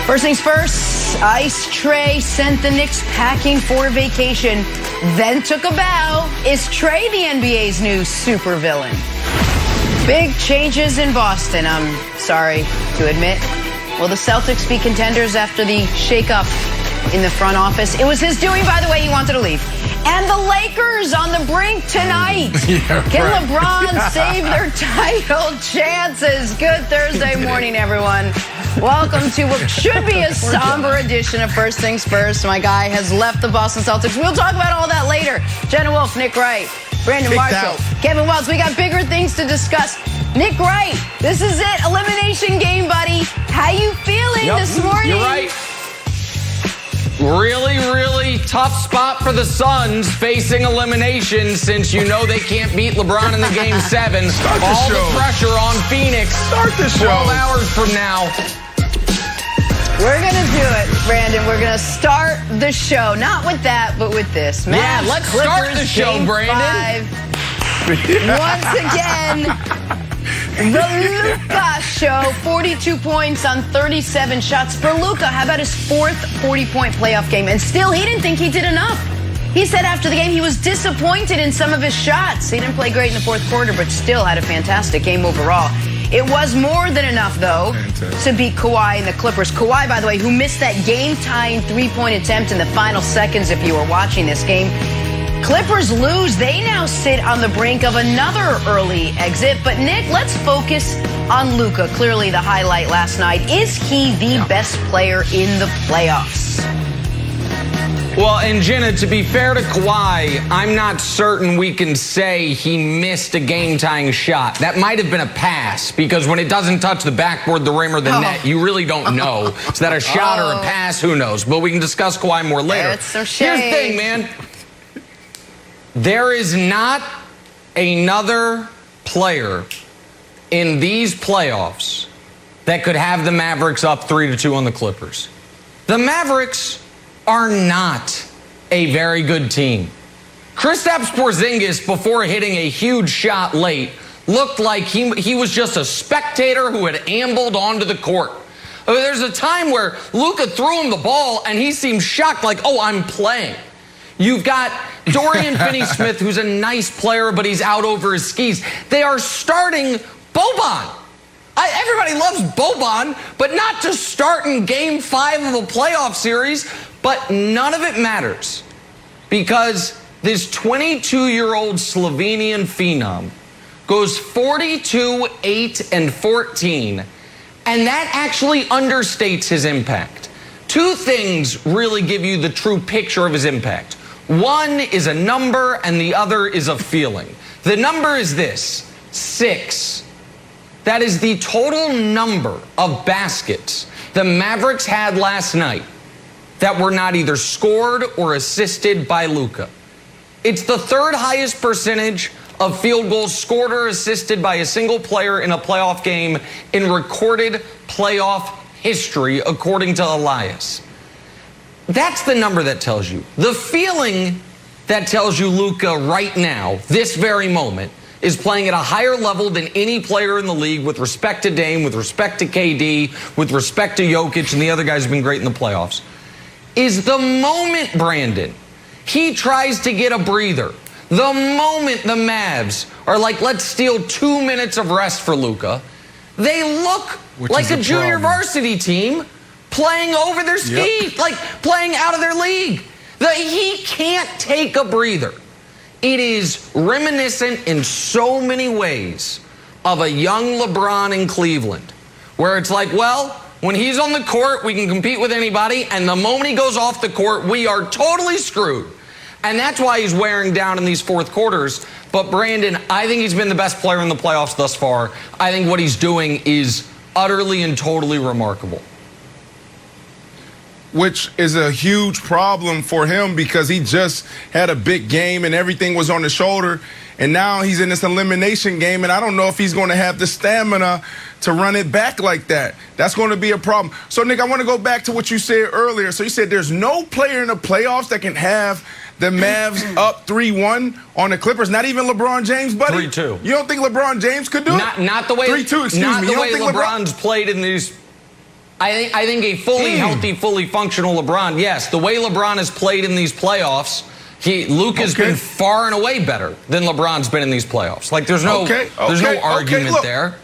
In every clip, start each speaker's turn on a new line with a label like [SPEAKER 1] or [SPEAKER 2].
[SPEAKER 1] First things first, Ice Trae sent the Knicks packing for vacation, then took a bow. Is Trae the NBA's new supervillain? Big changes in Boston, I'm sorry to admit. Will the Celtics be contenders after the shakeup in the front office? It was his doing, by the way, he wanted to leave. And the Lakers on the brink tonight. Can LeBron save their title chances? Good Thursday morning, everyone. Welcome to what should be a somber edition of First Things First. My guy has left the Boston Celtics. We'll talk about all that later. Jenna Wolfe, Nick Wright, Brandon Marshall, Kevin Wells. We got bigger things to discuss. Nick Wright, this is it. Elimination game, buddy. How you feeling this morning?
[SPEAKER 2] You're right. Really tough spot for the Suns facing elimination since you know they can't beat LeBron in the Game 7. All the pressure on Phoenix.
[SPEAKER 3] Start the show.
[SPEAKER 2] 12 hours from now.
[SPEAKER 1] We're going to do it, Brandon. We're going to start the show. Not with that, but with this.
[SPEAKER 2] Yeah,
[SPEAKER 1] Mavs,
[SPEAKER 2] let's
[SPEAKER 1] Clippers,
[SPEAKER 2] start the show,
[SPEAKER 1] Game
[SPEAKER 2] Brandon.
[SPEAKER 1] 5. Once again, the Luka show. 42 points on 37 shots for Luka. How about his fourth 40-point playoff game? And still, he didn't think he did enough. He said after the game he was disappointed in some of his shots. He didn't play great in the fourth quarter, but still had a fantastic game overall. It was more than enough, though, to beat Kawhi and the Clippers. Kawhi, by the way, who missed that game-tying three-point attempt in the final seconds if you were watching this game. Clippers lose. They now sit on the brink of another early exit. But, Nick, let's focus on Luka. Clearly the highlight last night. Is he the best player in the playoffs?
[SPEAKER 2] Well, and Jenna, to be fair to Kawhi, I'm not certain we can say he missed a game-tying shot. That might have been a pass, because when it doesn't touch the backboard, the rim, or the net, you really don't know. Is that a shot or a pass? Who knows? But we can discuss Kawhi more later.
[SPEAKER 1] That's some shade.
[SPEAKER 2] Here's the thing, man. There is not another player in these playoffs that could have the Mavericks up 3-2 on the Clippers. The Mavericks are not a very good team. Kristaps Porzingis, before hitting a huge shot late, looked like he was just a spectator who had ambled onto the court. There's a time where Luka threw him the ball and he seemed shocked, like, oh, I'm playing. You've got Dorian Finney-Smith, who's a nice player, but he's out over his skis. They are starting Boban. Everybody loves Boban, but not to start in Game 5 of a playoff series. But none of it matters, because this 22-year-old Slovenian phenom goes 42, 8, and 14, and that actually understates his impact. Two things really give you the true picture of his impact. One is a number, and the other is a feeling. The number is this: 6. That is the total number of baskets the Mavericks had last night that were not either scored or assisted by Luka. It's the third highest percentage of field goals scored or assisted by a single player in a playoff game in recorded playoff history, according to Elias. That's the number that tells you. The feeling that tells you Luka right now, this very moment, is playing at a higher level than any player in the league with respect to Dame, with respect to KD, with respect to Jokic, and the other guys have been great in the playoffs. Is the moment, Brandon, he tries to get a breather. The moment the Mavs are like, let's steal 2 minutes of rest for Luka, they look like a junior varsity team playing over their skis, like playing out of their league. He can't take a breather. It is reminiscent in so many ways of a young LeBron in Cleveland, where it's like, well, when he's on the court, we can compete with anybody, and the moment he goes off the court, we are totally screwed. And that's why he's wearing down in these fourth quarters. But Brandon, I think he's been the best player in the playoffs thus far. I think what he's doing is utterly and totally remarkable.
[SPEAKER 3] Which is a huge problem for him, because he just had a big game and everything was on the shoulder. And now he's in this elimination game, and I don't know if he's going to have the stamina to run it back like that. That's going to be a problem. So, Nick, I want to go back to what you said earlier. So you said there's no player in the playoffs that can have the Mavs up 3-1 on the Clippers. Not even LeBron James, buddy?
[SPEAKER 2] 3-2.
[SPEAKER 3] You don't think LeBron James could do it?
[SPEAKER 2] Not the way
[SPEAKER 3] 3-2, excuse me.
[SPEAKER 2] Not the
[SPEAKER 3] You don't
[SPEAKER 2] way
[SPEAKER 3] think
[SPEAKER 2] LeBron's played in these I think a fully healthy, fully functional LeBron, yes. The way LeBron has played in these playoffs, Luka's been far and away better than LeBron's been in these playoffs. Like, there's no argument there.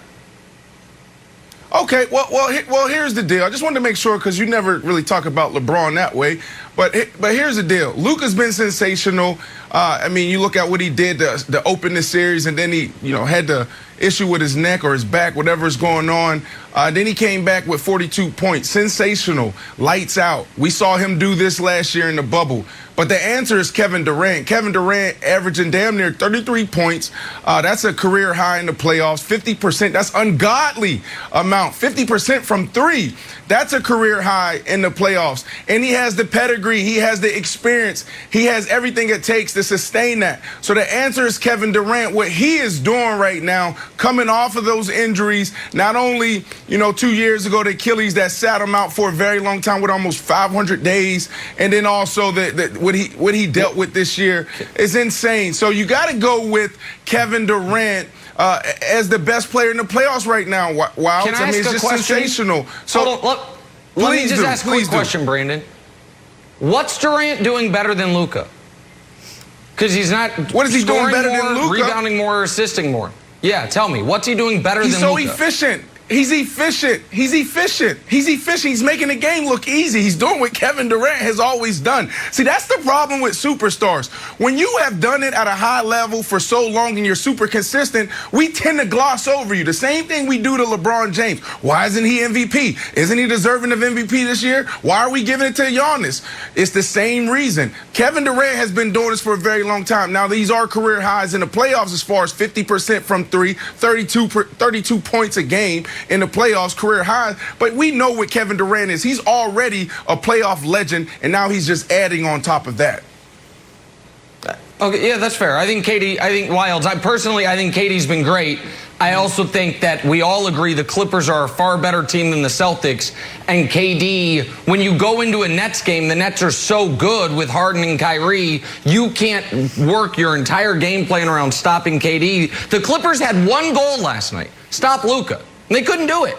[SPEAKER 3] Okay, well, here's the deal. I just wanted to make sure, because you never really talk about LeBron that way. But here's the deal. Luka's been sensational. I mean, you look at what he did to open the series, and then he, had the issue with his neck or his back, whatever's going on. Then he came back with 42 points. Sensational. Lights out. We saw him do this last year in the bubble. But the answer is Kevin Durant. Kevin Durant averaging damn near 33 points. That's a career high in the playoffs. 50%. That's ungodly amount. 50% from three. That's a career high in the playoffs. And he has the pedigree. He has the experience. He has everything it takes to sustain that. So the answer is Kevin Durant. What he is doing right now, coming off of those injuries, not only, 2 years ago, the Achilles that sat him out for a very long time with almost 500 days, and then also what he dealt with this year is insane. So you got to go with Kevin Durant as the best player in the playoffs right now. Wow,
[SPEAKER 2] Can I ask
[SPEAKER 3] it's
[SPEAKER 2] a
[SPEAKER 3] just
[SPEAKER 2] question?
[SPEAKER 3] Sensational. So
[SPEAKER 2] let me just ask a quick question, Brandon. What's Durant doing better than Luka? Because he's not.
[SPEAKER 3] What is he doing better than Luka?
[SPEAKER 2] Rebounding more, or assisting more? Yeah, tell me. What's he doing better than Luka?
[SPEAKER 3] He's so efficient. He's efficient. He's efficient. He's efficient. He's making the game look easy. He's doing what Kevin Durant has always done. See, that's the problem with superstars. When you have done it at a high level for so long and you're super consistent, we tend to gloss over you. The same thing we do to LeBron James. Why isn't he MVP? Isn't he deserving of MVP this year? Why are we giving it to Giannis? It's the same reason. Kevin Durant has been doing this for a very long time. Now, these are career highs in the playoffs as far as 50% from three, 32 points a game in the playoffs, career highs. But we know what Kevin Durant is. He's already a playoff legend, and now he's just adding on top of that.
[SPEAKER 2] Okay, yeah, that's fair. I think Wilds. I think KD's been great. I also think that we all agree the Clippers are a far better team than the Celtics. And KD, when you go into a Nets game, the Nets are so good with Harden and Kyrie, you can't work your entire game plan around stopping KD. The Clippers had one goal last night: stop Luka. They couldn't do it.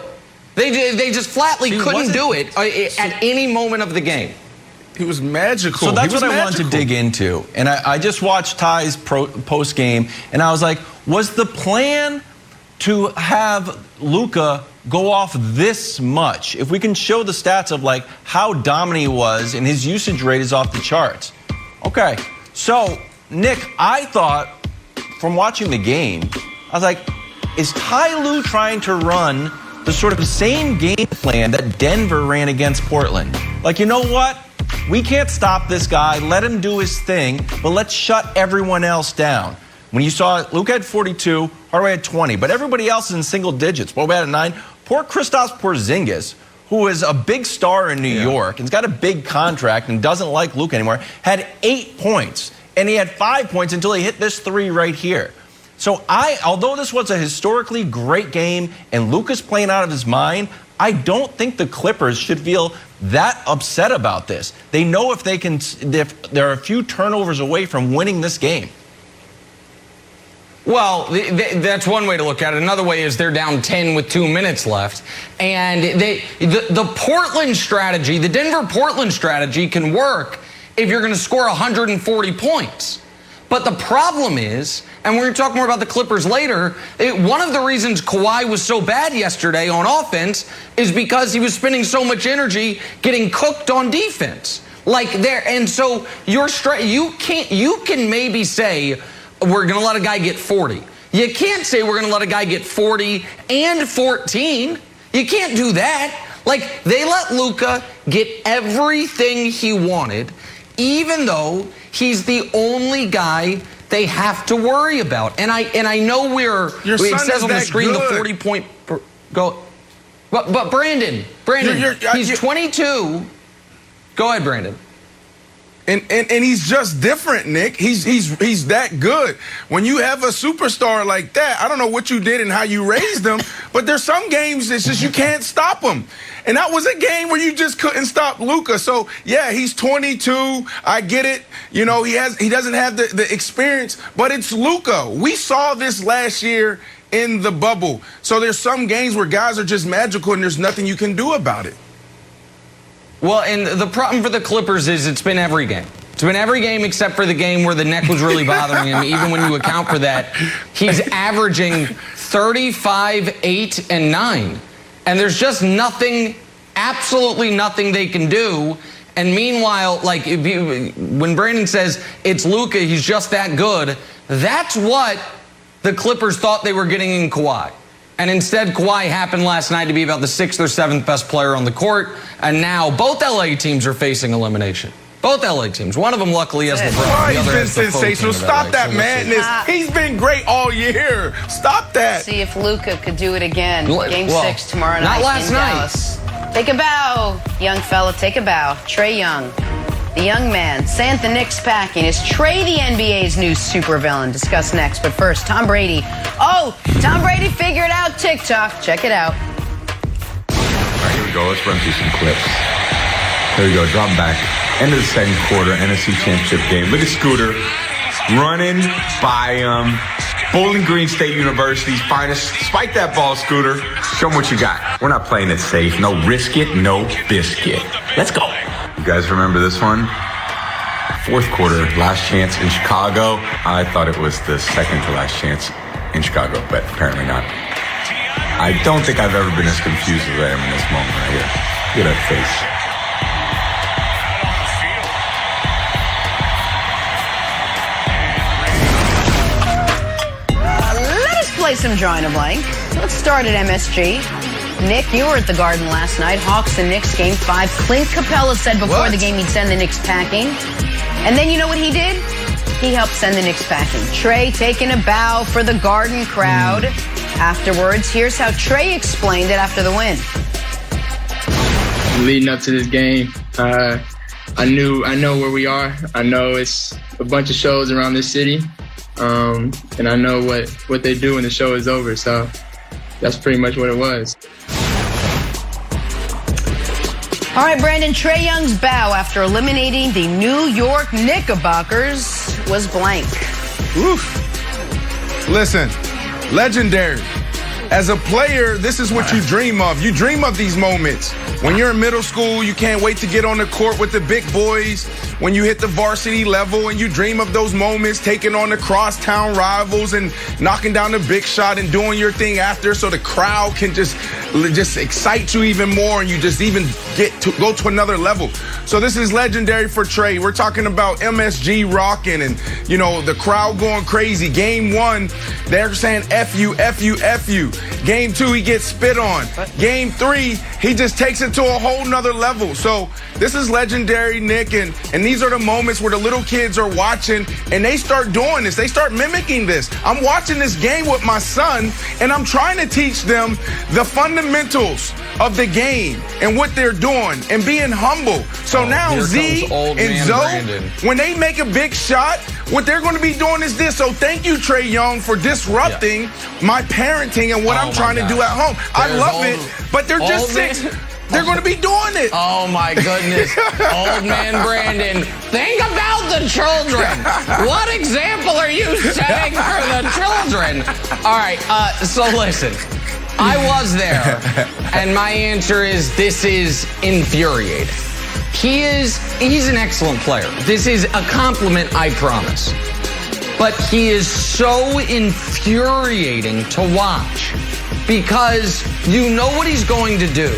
[SPEAKER 2] They just flatly couldn't do it at any moment of the game.
[SPEAKER 3] He was magical.
[SPEAKER 4] So that's what I wanted to dig into. And I just watched Ty's post game, and I was like, was the plan to have Luka go off this much? If we can show the stats of like how dominant he was, and his usage rate is off the charts. Okay, so Nick, I thought from watching the game, I was like, is Ty Lue trying to run the sort of same game plan that Denver ran against Portland? Like, you know what? We can't stop this guy. Let him do his thing, but let's shut everyone else down. When you saw Luka had 42, Hardaway had 20, but everybody else is in single digits. Well, we had 9. Poor Kristaps Porzingis, who is a big star in New York and's got a big contract and doesn't like Luka anymore, had 8 points, and he had 5 points until he hit this 3 right here. So although this was a historically great game and Luka's playing out of his mind, I don't think the Clippers should feel that upset about this. They know if they're a few turnovers away from winning this game.
[SPEAKER 2] Well, that's one way to look at it. Another way is they're down 10 with 2 minutes left. And the Portland strategy, the Denver-Portland strategy can work if you're going to score 140 points. But the problem is, and we're going to talk more about the Clippers later, one of the reasons Kawhi was so bad yesterday on offense is because he was spending so much energy getting cooked on defense. And so you can maybe say we're going to let a guy get 40. You can't say we're going to let a guy get 40 and 14. You can't do that. Like, they let Luka get everything he wanted, even though he's the only guy they have to worry about. And I know it says on the screen the 40-point go. But Brandon, he's 22. Go ahead, Brandon.
[SPEAKER 3] And he's just different, Nick. He's that good. When you have a superstar like that, I don't know what you did and how you raised him, but there's some games it's just you can't stop him. And that was a game where you just couldn't stop Luka. So yeah, he's 22. I get it. You know, he doesn't have the experience, but it's Luka. We saw this last year in the bubble. So there's some games where guys are just magical and there's nothing you can do about it.
[SPEAKER 2] Well, and the problem for the Clippers is it's been every game. It's been every game except for the game where the neck was really bothering him. Even when you account for that, he's averaging 35, 8, and 9. And there's just nothing, absolutely nothing they can do. And meanwhile, like when Brandon says it's Luka, he's just that good, that's what the Clippers thought they were getting in Kawhi. And instead, Kawhi happened last night to be about the 6th or 7th best player on the court. And now both LA teams are facing elimination. Both LA teams. One of them, luckily, has LeBron.
[SPEAKER 3] He's been sensational. Stop that madness. He's been great all year. Stop that.
[SPEAKER 1] See if Luka could do it again. Game 6 tomorrow night
[SPEAKER 2] not last
[SPEAKER 1] in
[SPEAKER 2] night.
[SPEAKER 1] Dallas. Take a bow, young fella. Take a bow. Trae Young, the young man, sent the Knicks packing. Is Trae the NBA's new supervillain? Discuss next. But first, Tom Brady. Oh, Tom Brady figured out TikTok. Check it out.
[SPEAKER 5] All right, here we go. Let's run through some clips. Here we go. Drop back. End of the second quarter, NFC Championship game. Look at Scooter running by Bowling Green State University's finest. Spike that ball, Scooter. Show them what you got. We're not playing it safe. No risk it, no biscuit. Let's go. You guys remember this one? Fourth quarter, last chance in Chicago. I thought it was the second to last chance in Chicago, but apparently not. I don't think I've ever been as confused as I am in this moment right here. Look at that face.
[SPEAKER 1] Play some drawing a blank. Let's start at MSG. Nick, you were at the Garden last night. Hawks and Knicks game 5. Clint Capella said before the game he'd send the Knicks packing. And then you know what he did? He helped send the Knicks packing. Trae taking a bow for the Garden crowd. Afterwards, here's how Trae explained it after the win.
[SPEAKER 6] Leading up to this game, I know where we are. I know it's a bunch of shows around this city. And I know what they do when the show is over, so that's pretty much what it was.
[SPEAKER 1] All right, Brandon, Trae Young's bow after eliminating the New York Knickerbockers was blank.
[SPEAKER 3] Oof. Listen, legendary. As a player, this is what you dream of. You dream of these moments. When you're in middle school, you can't wait to get on the court with the big boys. When you hit the varsity level and you dream of those moments, taking on the crosstown rivals and knocking down the big shot and doing your thing after so the crowd can just excite you even more and you just even go to another level. So this is legendary for Trae. We're talking about MSG rocking and, you know, the crowd going crazy. Game 1, they're saying F you, F you, F you. Game 2, he gets spit on. Game 3, he just takes it to a whole nother level. So this is legendary, Nick, and these are the moments where the little kids are watching and they start doing this. They start mimicking this. I'm watching this game with my son and I'm trying to teach them the fundamentals of the game and what they're doing and being humble. So now Z and Zoe, when they make a big shot, what they're going to be doing is this. So thank you, Trae Young, for disrupting my parenting and what I'm trying to do at home. I love it, but they're just 6. They're going to be doing it.
[SPEAKER 2] Oh, my goodness. Old man Brandon, think about the children. What example are you setting for the children? All right, so listen. I was there, and my answer is this is infuriating. He's an excellent player. This is a compliment, I promise. But he is so infuriating to watch because you know what he's going to do.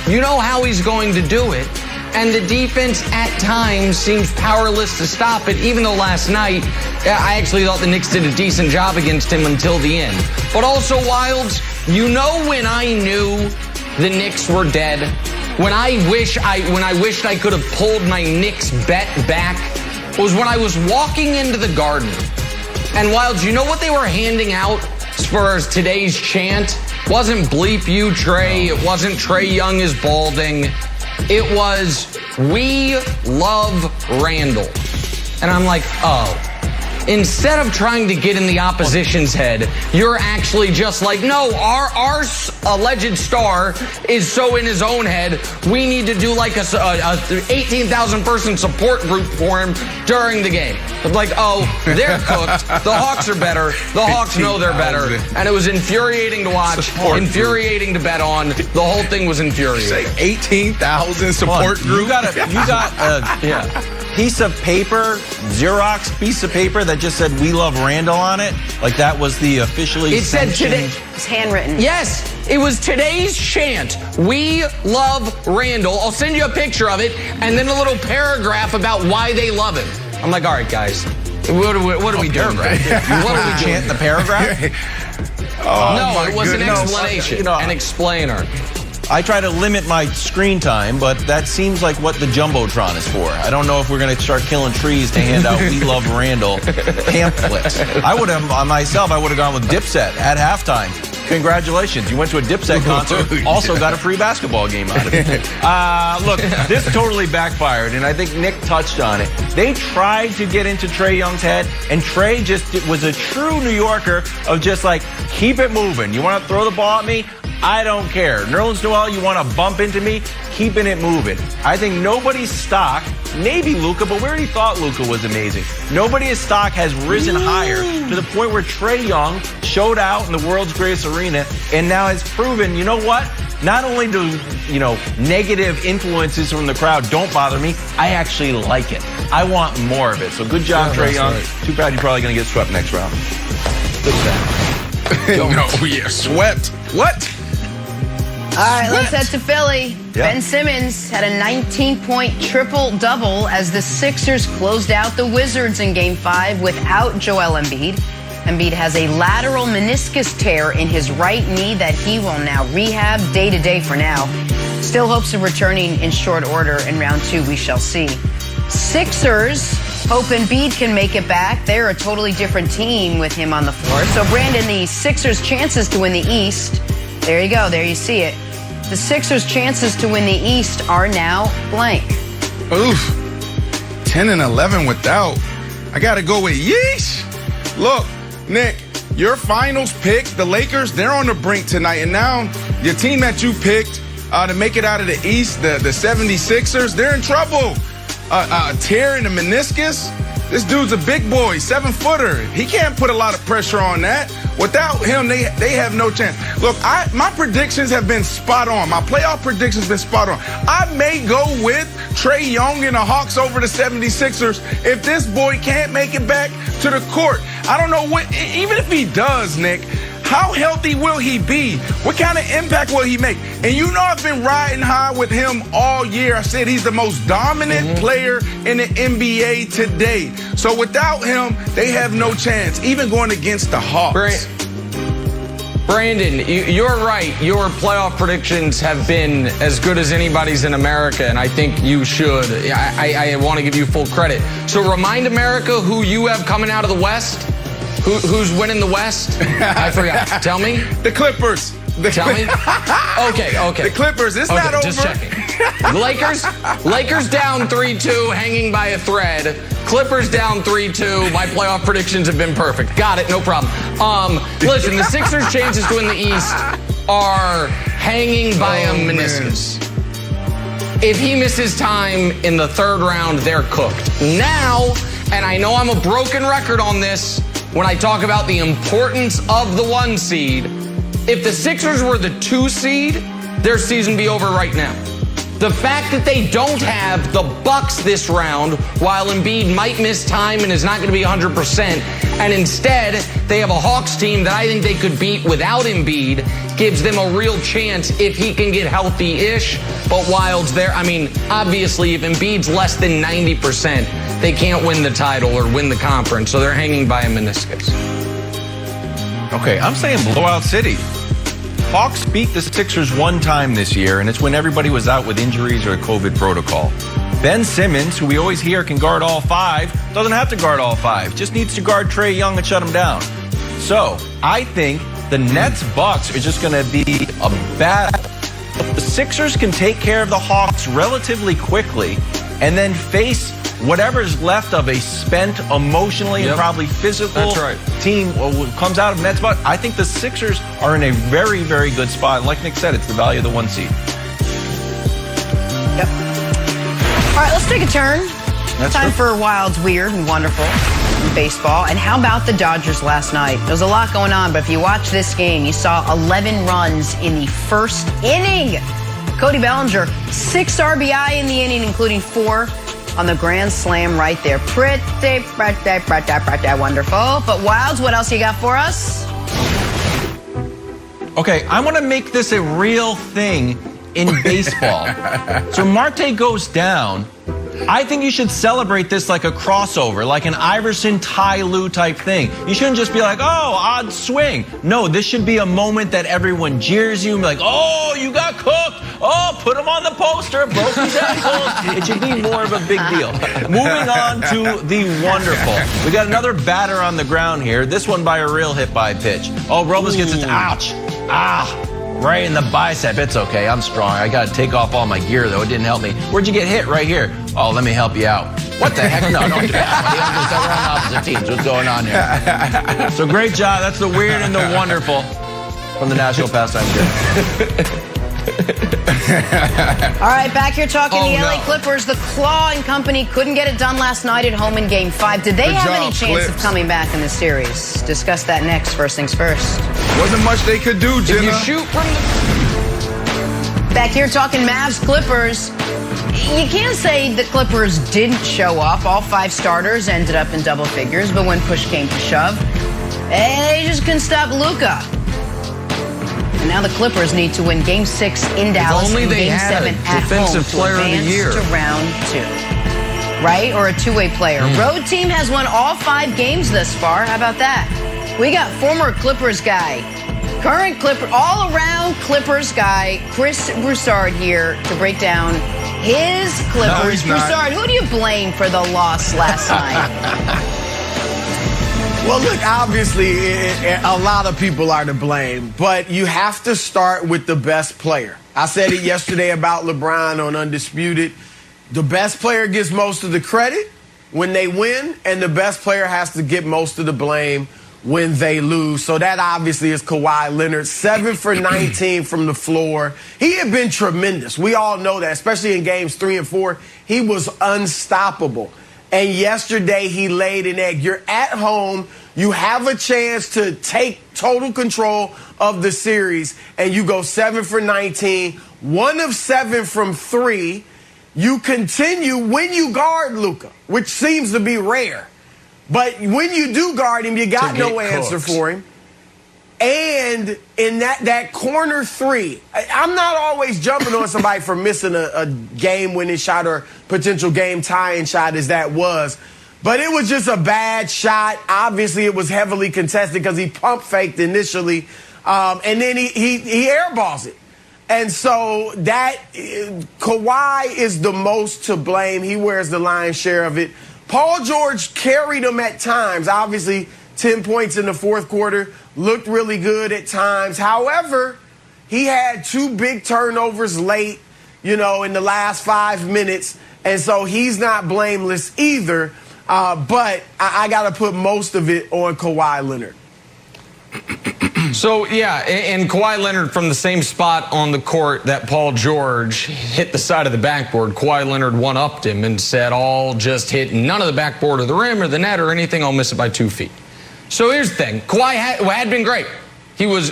[SPEAKER 2] You know how he's going to do it. And the defense at times seems powerless to stop it, even though last night I actually thought the Knicks did a decent job against him until the end. But also, Wilds, you know when I knew the Knicks were dead? When I wished I could have pulled my Knicks bet back was when I was walking into the Garden. And Wilds, you know what they were handing out as far as today's chant? It wasn't bleep you, Trae. It wasn't Trae Young is balding. It was we love Randall. And I'm like, oh, instead of trying to get in the opposition's head, you're actually just like, no, our alleged star is so in his own head, we need to do like a 18,000 person support group for him during the game. Like, oh, they're cooked. The Hawks are better. The Hawks know they're better. And it was infuriating to watch, infuriating to bet on. The whole thing was infuriating.
[SPEAKER 3] 18,000 support group.
[SPEAKER 4] You got a piece of paper, Xerox piece of paper that just said "We love Randall" on it. Like that was the officially.
[SPEAKER 2] It said today.
[SPEAKER 1] It's handwritten.
[SPEAKER 2] Yes, it was today's chant. We love Randall. I'll send you a picture of it, and then a little paragraph about why they love him. I'm like, all right, guys, what are we doing? What are we
[SPEAKER 4] chant the paragraph?
[SPEAKER 2] No, it was an explanation, an explainer.
[SPEAKER 4] I try to limit my screen time, but that seems like what the Jumbotron is for. I don't know if we're going to start killing trees to hand out "We Love Randall" pamphlets. I would have gone with Dipset at halftime. Congratulations, you went to a Dipset concert, also got a free basketball game out of it. Look, this totally backfired, and I think Nick touched on it. They tried to get into Trae Young's head, and Trae just was a true New Yorker of just like, keep it moving. You want to throw the ball at me? I don't care. Nerlens Noel, you want to bump into me? Keeping it moving. I think nobody's stock, maybe Luka, but we already thought Luka was amazing. Nobody's stock has risen higher to the point where Trae Young showed out in the world's greatest arena and now has proven, you know what? Not only do, negative influences from the crowd don't bother me, I actually like it. I want more of it. So good job, Trae Young. Right. Too bad you're probably going to get swept next round. Good job.
[SPEAKER 3] Swept. What?
[SPEAKER 1] All right, let's head to Philly.
[SPEAKER 4] Yeah.
[SPEAKER 1] Ben Simmons had a 19-point triple-double as the Sixers closed out the Wizards in Game 5 without Joel Embiid. Embiid has a lateral meniscus tear in his right knee that he will now rehab day-to-day for now. Still hopes of returning in short order in round 2, we shall see. Sixers hope Embiid can make it back. They're a totally different team with him on the floor. So, Brandon, the Sixers' chances to win the East, there you go, there you see it. The Sixers' chances to win the East are now blank.
[SPEAKER 3] Oof. 10-11 without. I got to go with yeesh. Look, Nick, your finals pick, the Lakers, they're on the brink tonight. And now your team that you picked to make it out of the East, the 76ers, they're in trouble. Tear in the meniscus. This dude's a big boy, 7-footer. He can't put a lot of pressure on that. Without him, they have no chance. Look, my predictions have been spot on. My playoff predictions have been spot on. I may go with Trae Young and the Hawks over the 76ers if this boy can't make it back to the court. I don't know what, even if he does, Nick, how healthy will he be? What kind of impact will he make? And I've been riding high with him all year. I said he's the most dominant player in the NBA today. So without him, they have no chance, even going against the Hawks.
[SPEAKER 2] Brandon, you're right. Your playoff predictions have been as good as anybody's in America, and I think you should. I want to give you full credit. So remind America who you have coming out of the West. Who's winning the West? I forgot. Tell me.
[SPEAKER 3] The Clippers.
[SPEAKER 2] Tell me. Okay.
[SPEAKER 3] The Clippers. It's not over.
[SPEAKER 2] Just checking. Lakers down 3-2, hanging by a thread. Clippers down 3-2. My playoff predictions have been perfect. Got it. No problem. Listen, the Sixers' chances to win the East are hanging by a meniscus. If he misses time in the third round, they're cooked. Now, and I know I'm a broken record on this, when I talk about the importance of the 1 seed, if the Sixers were the 2 seed, their season be over right now. The fact that they don't have the Bucks this round, while Embiid might miss time and is not going to be 100%, and instead they have a Hawks team that I think they could beat without Embiid, gives them a real chance if he can get healthy-ish. But Wild's there. I mean, obviously, if Embiid's less than 90%, they can't win the title or win the conference, so they're hanging by a meniscus.
[SPEAKER 4] Okay, I'm saying blowout city. Hawks beat the Sixers one time this year, and it's when everybody was out with injuries or a COVID protocol. Ben Simmons, who we always hear can guard all 5, doesn't have to guard all 5. Just needs to guard Trae Young and shut him down. So, I think the Nets-Bucks are just going to be a battle. The Sixers can take care of the Hawks relatively quickly and then face whatever's left of a spent emotionally and probably physical team comes out of Nets. But I think the Sixers are in a very, very good spot. Like Nick said, it's the value of the 1 seed.
[SPEAKER 1] Yep. All right, let's take a turn.
[SPEAKER 4] That's
[SPEAKER 1] Time
[SPEAKER 4] true.
[SPEAKER 1] for Wild's Weird and Wonderful in baseball. And how about the Dodgers last night? There was a lot going on, but if you watch this game, you saw 11 runs in the first inning. Cody Bellinger, 6 RBI in the inning, including 4 on the grand slam right there. Pretty wonderful. But Wilds, what else you got for us?
[SPEAKER 4] Okay, I want to make this a real thing in baseball. So Marte goes down. I think you should celebrate this like a crossover, like an Iverson, Ty Lue type thing. You shouldn't just be like, oh, odd swing. No, this should be a moment that everyone jeers you and be like, oh, you got cooked. Oh, put him on the poster, broke his ankles. It should be more of a big deal. Moving on to the wonderful. We got another batter on the ground here. This one by a real hit-by pitch. Oh, Robles gets it. Ouch. Right in the bicep. It's okay. I'm strong. I got to take off all my gear, though. It didn't help me. Where'd you get hit? Right here. Oh, let me help you out. What the heck? No, don't do that. We're on opposite teams. What's going on here? So great job. That's the weird and the wonderful from the National Pastime Gym.
[SPEAKER 1] All right, back here talking the LA Clippers. The Claw and company couldn't get it done last night at home in Game 5. Did they have any chance of coming back in the series? Discuss that next. First things first.
[SPEAKER 3] Wasn't much they could do, Jenna.
[SPEAKER 2] If you shoot from the...
[SPEAKER 1] Back here talking Mavs Clippers. You can't say the Clippers didn't show up. All 5 starters ended up in double figures, but when push came to shove, they just couldn't stop Luka. And now the Clippers need to win Game 6 in Dallas and Game 7 at home to advance to round 2. Right? Or a two-way player. Road team has won all 5 games thus far. How about that? We got former Clippers guy, current Clipper, all-around Clippers guy, Chris Broussard here to break down his Clippers.
[SPEAKER 3] No,
[SPEAKER 1] Broussard, who do you blame for the loss last night?
[SPEAKER 7] Well, look, obviously, a lot of people are to blame, but you have to start with the best player. I said it yesterday about LeBron on Undisputed. The best player gets most of the credit when they win, and the best player has to get most of the blame when they lose. So that obviously is Kawhi Leonard. 7 for 19 from the floor. He had been tremendous. We all know that, especially in games 3 and 4. He was unstoppable. And yesterday he laid an egg. You're at home. You have a chance to take total control of the series, and you go 7 for 19, 1 of 7 from 3. You continue when you guard Luka, which seems to be rare. But when you do guard him, you got no answer for him. And in that corner 3, I'm not always jumping on somebody for missing a game-winning shot or potential game-tying shot as that was. But it was just a bad shot. Obviously, it was heavily contested because he pump-faked initially. And then he airballs it. And so that Kawhi is the most to blame. He wears the lion's share of it. Paul George carried him at times. Obviously, 10 points in the fourth quarter. Looked really good at times. However, he had 2 big turnovers late, in the last 5 minutes. And so he's not blameless either. But I got to put most of it on Kawhi Leonard.
[SPEAKER 2] So, yeah, and Kawhi Leonard from the same spot on the court that Paul George hit the side of the backboard. Kawhi Leonard one-upped him and said, I'll just hit none of the backboard or the rim or the net or anything. I'll miss it by 2 feet. So here's the thing. Kawhi had been great. He was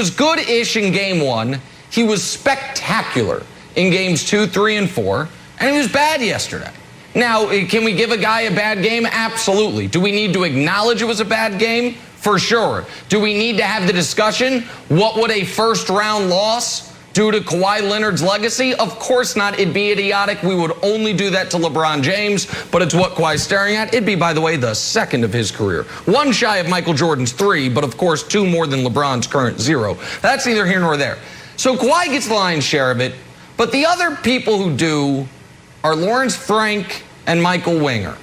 [SPEAKER 2] good-ish in Game 1. He was spectacular in Games 2, 3, and 4. And he was bad yesterday. Now, can we give a guy a bad game? Absolutely. Do we need to acknowledge it was a bad game? For sure. Do we need to have the discussion? What would a first-round loss do to Kawhi Leonard's legacy? Of course not. It'd be idiotic. We would only do that to LeBron James, but it's what Kawhi's staring at. It'd be, by the way, the 2nd of his career. 1 shy of Michael Jordan's 3, but of course 2 more than LeBron's current 0. That's neither here nor there. So Kawhi gets the lion's share of it, but the other people who do are Lawrence Frank and Michael Winger.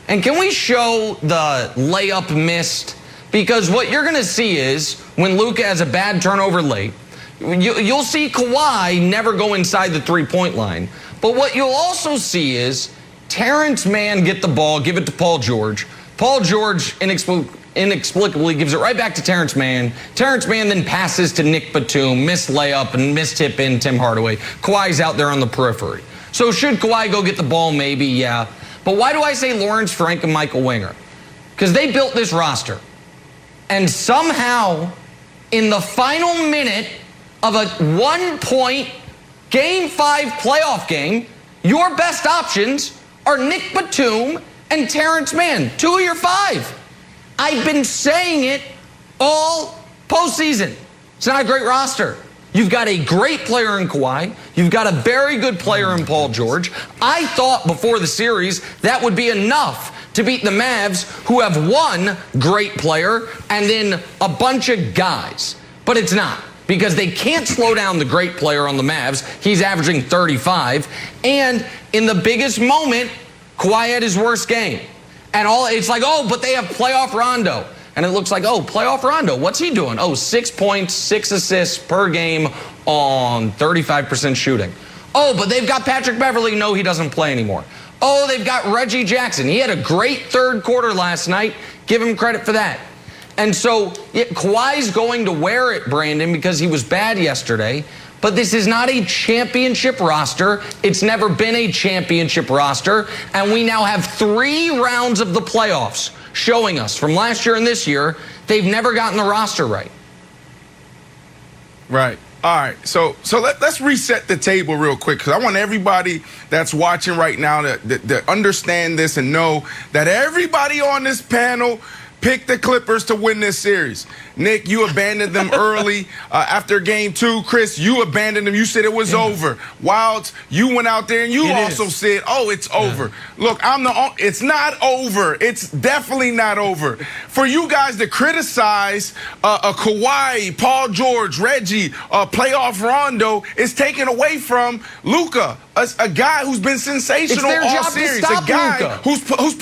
[SPEAKER 2] And can we show the layup missed? Because what you're going to see is when Luka has a bad turnover late, you'll see Kawhi never go inside the 3-point line. But what you'll also see is Terrence Mann get the ball, give it to Paul George. Paul George inexplicably gives it right back to Terrence Mann. Terrence Mann then passes to Nick Batum, missed layup and missed tip in Tim Hardaway. Kawhi's out there on the periphery. So should Kawhi go get the ball? Maybe, yeah. But why do I say Lawrence Frank and Michael Winger? Because they built this roster. And somehow, in the final minute of a 1-point Game 5 playoff game, your best options are Nick Batum and Terrence Mann, 2 of your 5. I've been saying it all postseason. It's not a great roster. You've got a great player in Kawhi. You've got a very good player in Paul George. I thought before the series that would be enough to beat the Mavs, who have one great player and then a bunch of guys. But it's not, because they can't slow down the great player on the Mavs. He's averaging 35. And in the biggest moment, Kawhi had his worst game. And it's like, oh, but they have playoff Rondo. And it looks like, oh, playoff Rondo, what's he doing? Oh, 6 points, 6 assists per game on 35% shooting. Oh, but they've got Patrick Beverley. No, he doesn't play anymore. Oh, they've got Reggie Jackson. He had a great third quarter last night. Give him credit for that. And so Kawhi's going to wear it, Brandon, because he was bad yesterday. But this is not a championship roster. It's never been a championship roster. And we now have 3 rounds of the playoffs showing us from last year and this year, they've never gotten the roster right.
[SPEAKER 3] Right. All right. So let's reset the table real quick, because I want everybody that's watching right now to understand this and know that everybody on this panel picked the Clippers to win this series. Nick, you abandoned them early after game 2. Chris, you abandoned them. You said it was over. Wilds, you went out there and you also said, oh, it's over. Look, it's not over. It's definitely not over. For you guys to criticize a Kawhi, Paul George, Reggie, playoff Rondo is taken away from Luka, a guy who's been sensational all series. A guy who's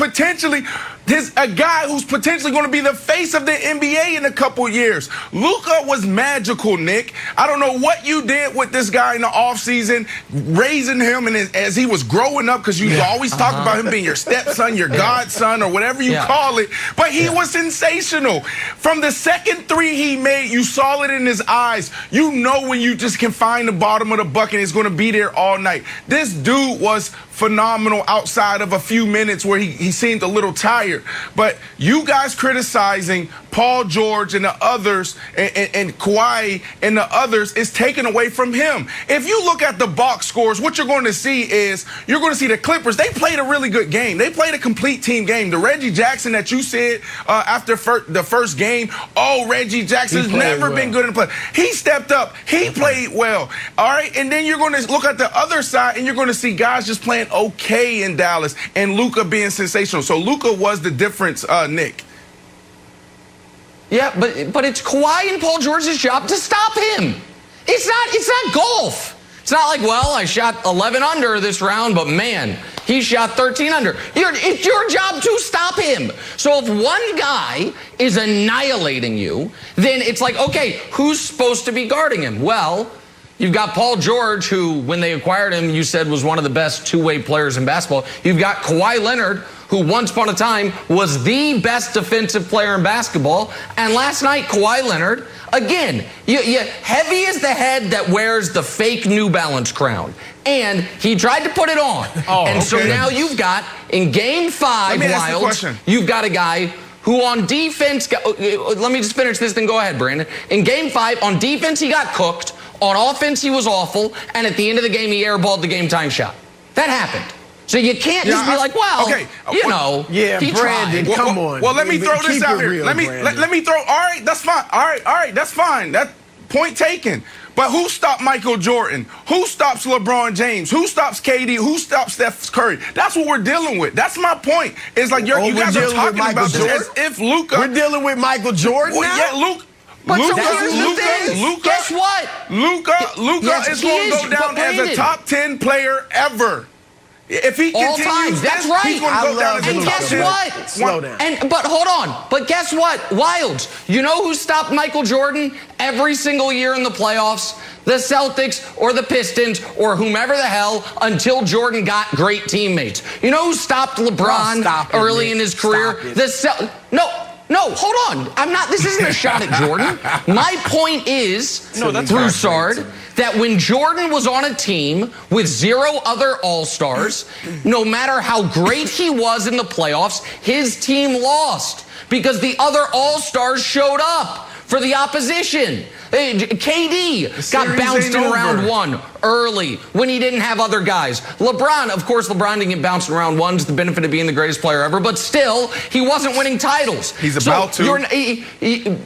[SPEAKER 3] potentially going to be the face of the NBA in a couple years. Luka was magical, Nick. I don't know what you did with this guy in the offseason, raising him and as he was growing up, because you always talk about him being your stepson, your godson, or whatever you call it. But he was sensational. From the second 3 he made, you saw it in his eyes. You know when you just can find the bottom of the bucket, it's going to be there all night. This dude was phenomenal outside of a few minutes where he seemed a little tired. But you guys criticizing Paul George and the others and Kawhi and the others is taken away from him. If you look at the box scores, what you're going to see is you're going to see the Clippers. They played a really good game. They played a complete team game. The Reggie Jackson that you said after the first game, oh, Reggie Jackson's never been good in the play. He stepped up. He played well. All right. And then you're going to look at the other side and you're going to see guys just playing okay in Dallas and Luka being sensational. So Luka was the difference, Nick.
[SPEAKER 2] Yeah, but it's Kawhi and Paul George's job to stop him. It's not golf. It's not like, well, I shot 11 under this round, but man, he shot 13 under. It's your job to stop him. So if one guy is annihilating you, then it's like, okay, who's supposed to be guarding him? Well, you've got Paul George, who, when they acquired him, you said was one of the best two-way players in basketball. You've got Kawhi Leonard, who once upon a time was the best defensive player in basketball. And last night, Kawhi Leonard, again, heavy is the head that wears the fake New Balance crown. And he tried to put it on. So now you've got, in Game 5, Wilds, you've got a guy who on defense, let me just finish this, then go ahead, Brandon. In Game 5, on defense, he got cooked. On offense, he was awful. And at the end of the game, he airballed the game-time shot. That happened. So you can't just be like, well, you know, he
[SPEAKER 7] Brandon,
[SPEAKER 2] tried.
[SPEAKER 7] come on.
[SPEAKER 3] Well, let me throw this out here. Let me throw. All right, that's fine. All right, that's fine. That point taken. But who stopped Michael Jordan? Who stops LeBron James? Who stops KD? Who stops Steph Curry? That's what we're dealing with. That's my point. It's like you guys are talking about this as if Luka.
[SPEAKER 7] We're dealing with Michael Jordan now?
[SPEAKER 3] Yeah, Luka.
[SPEAKER 2] But Luka, guess what?
[SPEAKER 3] Luka is going to go down as a top 10 player ever. If he
[SPEAKER 2] all
[SPEAKER 3] continues
[SPEAKER 2] time.
[SPEAKER 3] this,
[SPEAKER 2] That's right.
[SPEAKER 3] he's gonna go down as a
[SPEAKER 2] And
[SPEAKER 3] Luka.
[SPEAKER 2] guess what?
[SPEAKER 7] Slow down.
[SPEAKER 2] But hold on. But guess what? Wilds. You know who stopped Michael Jordan every single year in the playoffs? The Celtics or the Pistons or whomever the hell until Jordan got great teammates. You know who stopped LeBron early in his career? No, hold on. I'm not. This isn't a shot at Jordan. My point is, Broussard, that when Jordan was on a team with 0 other All-Stars, no matter how great he was in the playoffs, his team lost because the other All-Stars showed up for the opposition. KD got bounced in round 1 early when he didn't have other guys. LeBron, of course, LeBron didn't get bounced in round 1. It's the benefit of being the greatest player ever. But still, he wasn't winning titles.
[SPEAKER 3] He's about to.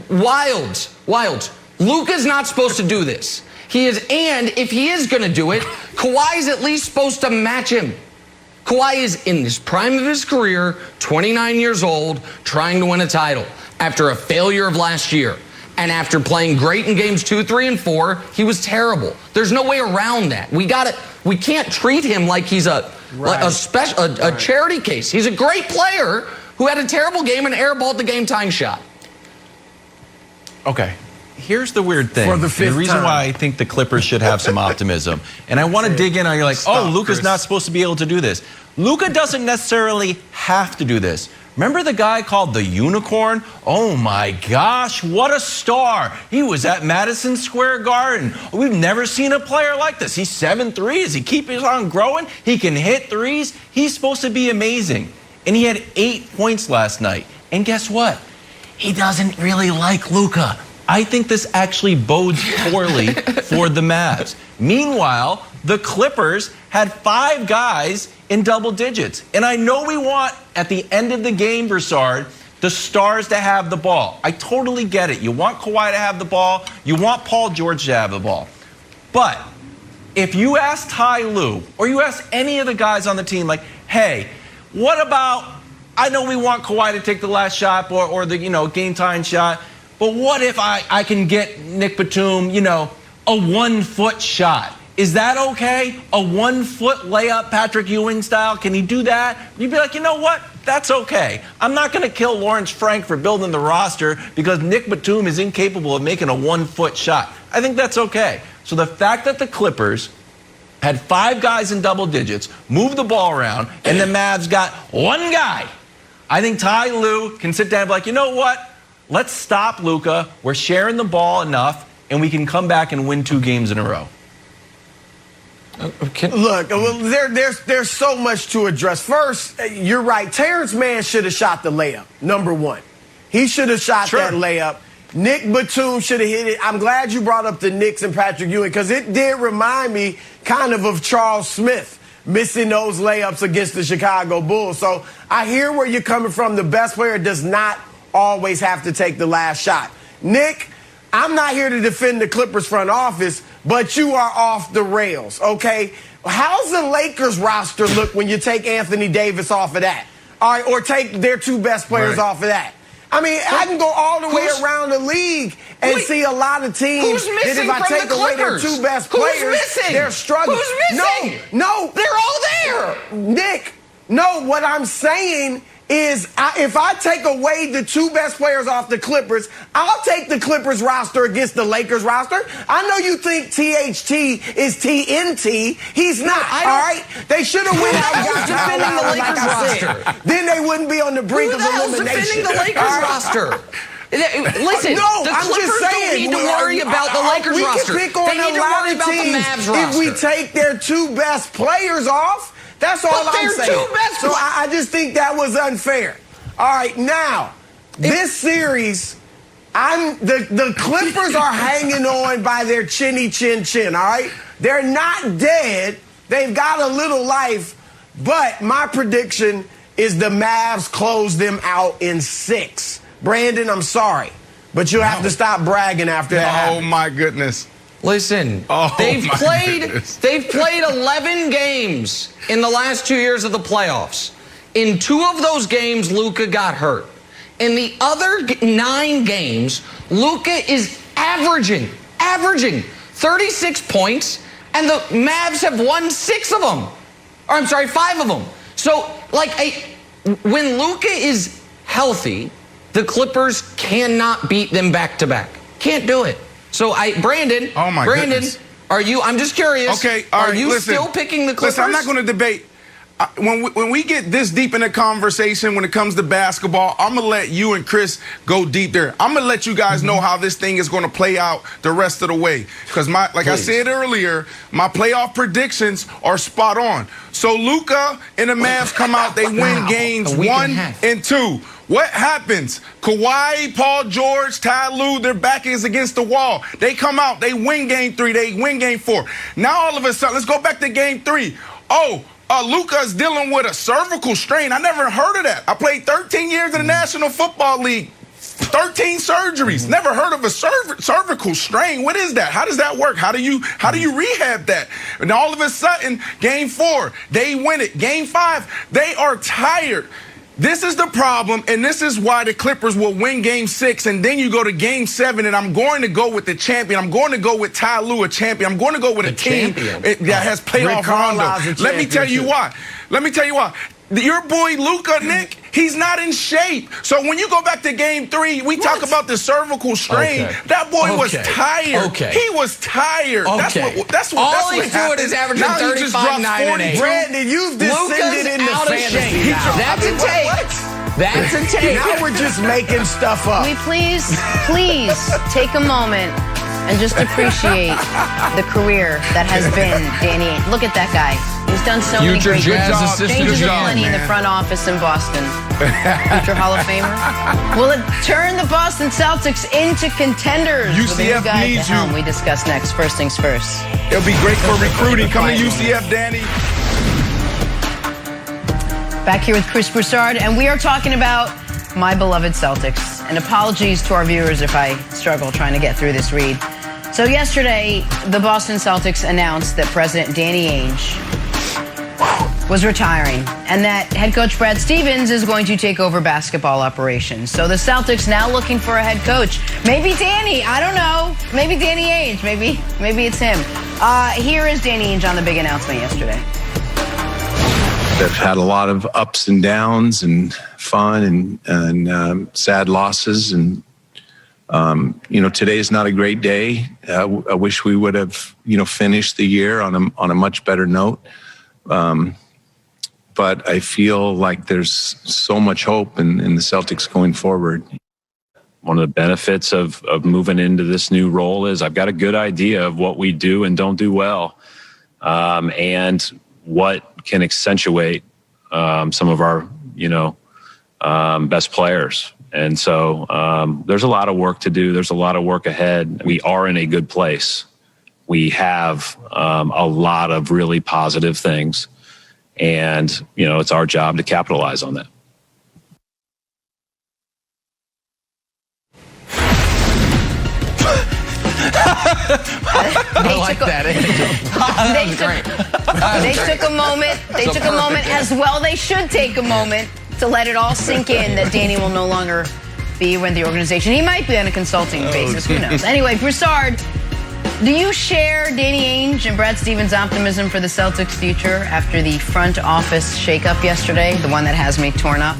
[SPEAKER 2] Wilds. Luka's not supposed to do this. He is, and if he is going to do it, Kawhi is at least supposed to match him. Kawhi is in his prime of his career, 29 years old, trying to win a title after a failure of last year. And after playing great in games 2, 3, and 4, he was terrible. There's no way around that. We can't treat him like he's a charity case. He's a great player who had a terrible game and airballed the game-tying shot.
[SPEAKER 4] Okay. Here's the weird thing.
[SPEAKER 7] For the fifth
[SPEAKER 4] reason
[SPEAKER 7] time.
[SPEAKER 4] why I think the Clippers should have some optimism. And I want to dig in on, you're like, Luka's not supposed to be able to do this. Luka doesn't necessarily have to do this. Remember the guy called the Unicorn? Oh my gosh, what a star. He was at Madison Square Garden. We've never seen a player like this. He's 7'3". Does he keep on growing? He can hit threes. He's supposed to be amazing. And he had 8 points last night. And guess what? He doesn't really like Luka. I think this actually bodes poorly for the Mavs. Meanwhile, the Clippers had 5 guys in double digits. And I know we want, at the end of the game, Broussard, the stars to have the ball. I totally get it. You want Kawhi to have the ball. You want Paul George to have the ball. But if you ask Ty Lue, or you ask any of the guys on the team, like, hey, what about, I know we want Kawhi to take the last shot or the, game-tying shot, but what if I can get Nick Batum, a 1-foot shot? Is that okay? A 1-foot layup, Patrick Ewing style? Can he do that? You'd be like, you know what? That's okay. I'm not going to kill Lawrence Frank for building the roster because Nick Batum is incapable of making a 1-foot shot. I think that's okay. So the fact that the Clippers had 5 guys in double digits, moved the ball around, and the Mavs got 1 guy, I think Ty Lue can sit down and be like, you know what? Let's stop Luka. We're sharing the ball enough, and we can come back and win 2 games in a row.
[SPEAKER 7] Look, there's so much to address. First, you're right. Terrence Mann should have shot the layup, number 1. He should have shot that layup. Nick Batum should have hit it. I'm glad you brought up the Knicks and Patrick Ewing because it did remind me kind of Charles Smith missing those layups against the Chicago Bulls. So I hear where you're coming from. The best player does not always have to take the last shot. Nick, I'm not here to defend the Clippers front office, but you are off the rails, okay? How's the Lakers roster look when you take Anthony Davis off of that? All right, or take their 2 best players off of that? I mean, I can go all the way around the league and see a lot of teams that if I take away their 2 best players, they're struggling.
[SPEAKER 2] Who's missing?
[SPEAKER 7] No.
[SPEAKER 2] They're all there.
[SPEAKER 7] Nick, no, what I'm saying is if I take away the 2 best players off the Clippers, I'll take the Clippers roster against the Lakers roster. I know you think THT is TNT. He's not, all right? They should have went out and got defending the Lakers roster. Then they wouldn't be on the brink of elimination.
[SPEAKER 2] Defending the Lakers roster? Listen, the Clippers don't need to worry about the Lakers roster.
[SPEAKER 7] We can pick on a lot of teams if we take their 2 best players off. That's all I'm saying. So I just think that was unfair. All right, now, this series, the Clippers are hanging on by their chinny chin chin, all right? They're not dead. They've got a little life. But my prediction is the Mavs close them out in 6. Brandon, I'm sorry, but you'll have to stop bragging after that.
[SPEAKER 3] Oh, my goodness.
[SPEAKER 2] Listen, they've played 11 games in the last 2 years of the playoffs. In 2 of those games, Luka got hurt. In the other 9 games, Luka is averaging 36 points, and the Mavs have won 6 of them. Or I'm sorry, 5 of them. So, when Luka is healthy, the Clippers cannot beat them back-to-back. Can't do it. So, Brandon,
[SPEAKER 3] oh my goodness.
[SPEAKER 2] I'm just curious.
[SPEAKER 3] Okay, all right,
[SPEAKER 2] are you
[SPEAKER 3] listen,
[SPEAKER 2] still picking the Clippers?
[SPEAKER 3] Listen, I'm not going to debate. When we get this deep in the conversation when it comes to basketball, I'm going to let you and Chris go deep there. I'm going to let you guys know how this thing is going to play out the rest of the way. Because, I said earlier, my playoff predictions are spot on. So Luka and the Mavs come out, they win games 1 and 2. What happens? Kawhi, Paul George, Ty Lue, their back is against the wall. They come out, they win game 3, they win game 4. Now all of a sudden, let's go back to game 3. Luka is dealing with a cervical strain. I never heard of that. I played 13 years in the National Football League. 13 surgeries. Never heard of a cervical strain. What is that? How does that work? How do you rehab that? And all of a sudden, game 4, they win it. Game 5, they are tired. This is the problem, and this is why the Clippers will win game 6, and then you go to game 7, and I'm going to go with the champion. I'm going to go with Ty Lue, a champion. I'm going to go with a team that has playoff rondo. Let me tell you why. Your boy Luka, Nick, he's not in shape. So when you go back to game 3, we talk about the cervical strain.
[SPEAKER 2] Okay.
[SPEAKER 3] That boy was tired.
[SPEAKER 2] Okay.
[SPEAKER 3] He was tired.
[SPEAKER 2] Okay.
[SPEAKER 3] That's what
[SPEAKER 2] all he's
[SPEAKER 3] happened.
[SPEAKER 2] doing is averaging
[SPEAKER 3] now
[SPEAKER 2] 35, 9, and 8.
[SPEAKER 7] Brandon, you've descended into fantasy now.
[SPEAKER 2] That's a take. That's a take.
[SPEAKER 7] Now we're just making stuff up.
[SPEAKER 1] We please take a moment and just appreciate the career that has been Danny Ainge. Look at that guy. He's done so many great
[SPEAKER 2] Jazz
[SPEAKER 1] things.
[SPEAKER 2] assistant.
[SPEAKER 1] Changes
[SPEAKER 2] Good job,
[SPEAKER 1] plenty in the front office in Boston. Future Hall of Famer. Will it turn the Boston Celtics into contenders?
[SPEAKER 3] UCF
[SPEAKER 1] with a new guy
[SPEAKER 3] needs
[SPEAKER 1] at the helm?
[SPEAKER 3] you.
[SPEAKER 1] We discuss next. First things first.
[SPEAKER 3] It'll be great for recruiting. Come to UCF, Danny.
[SPEAKER 1] Back here with Chris Broussard, and we are talking about my beloved Celtics. And apologies to our viewers if I struggle trying to get through this read. So yesterday, the Boston Celtics announced that President Danny Ainge was retiring and that head coach Brad Stevens is going to take over basketball operations. So the Celtics now looking for a head coach. Maybe Danny, I don't know. Maybe Danny Ainge, maybe it's him. Here is Danny Ainge on the big announcement yesterday.
[SPEAKER 8] They've had a lot of ups and downs and fun and sad losses. And, today is not a great day. I wish we would have, finished the year on a much better note. But I feel like there's so much hope in the Celtics going forward.
[SPEAKER 9] One of the benefits of moving into this new role is I've got a good idea of what we do and don't do well, and what can accentuate some of our, best players. And so there's a lot of work to do. There's a lot of work ahead. We are in a good place. We have a lot of really positive things. And, it's our job to capitalize on that.
[SPEAKER 1] They took a moment. They took a moment as well. They should take a moment to let it all sink in that Danny will no longer be with the organization. He might be on a consulting basis. Who knows? Anyway, Broussard, do you share Danny Ainge and Brad Stevens' optimism for the Celtics' future after the front office shakeup yesterday, the one that has me torn up?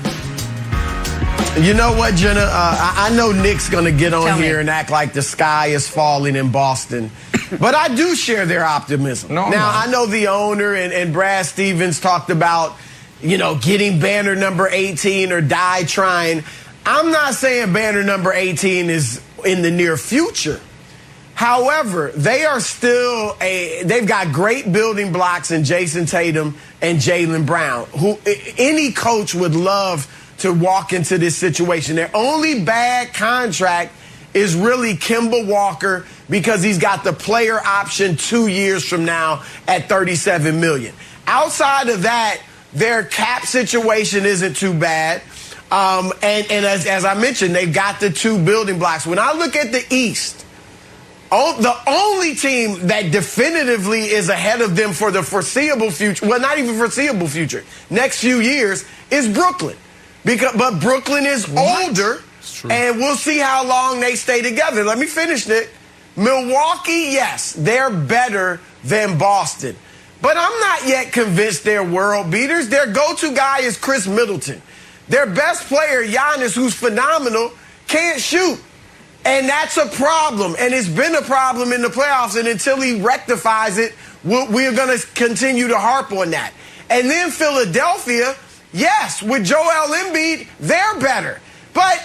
[SPEAKER 7] You know what, Jenna? I know Nick's going to get on here and act like the sky is falling in Boston. But I do share their optimism. I know the owner and Brad Stevens talked about, getting banner number 18 or die trying. I'm not saying banner number 18 is in the near future. However, they are still they've got great building blocks in Jason Tatum and Jaylen Brown, who any coach would love to walk into this situation. Their only bad contract is really Kemba Walker because he's got the player option 2 years from now at $37 million. Outside of that, their cap situation isn't too bad. And as I mentioned, they've got the 2 building blocks. When I look at the East, the only team that definitively is ahead of them for the foreseeable future, well, not even foreseeable future, next few years, is Brooklyn. But Brooklyn is older, and we'll see how long they stay together. Let me finish, Nick. Milwaukee, yes, they're better than Boston. but I'm not yet convinced they're world beaters. Their go-to guy is Chris Middleton. Their best player, Giannis, who's phenomenal, can't shoot. And that's a problem. And it's been a problem in the playoffs. And until he rectifies it, we're going to continue to harp on that. And then Philadelphia, yes, with Joel Embiid, they're better. But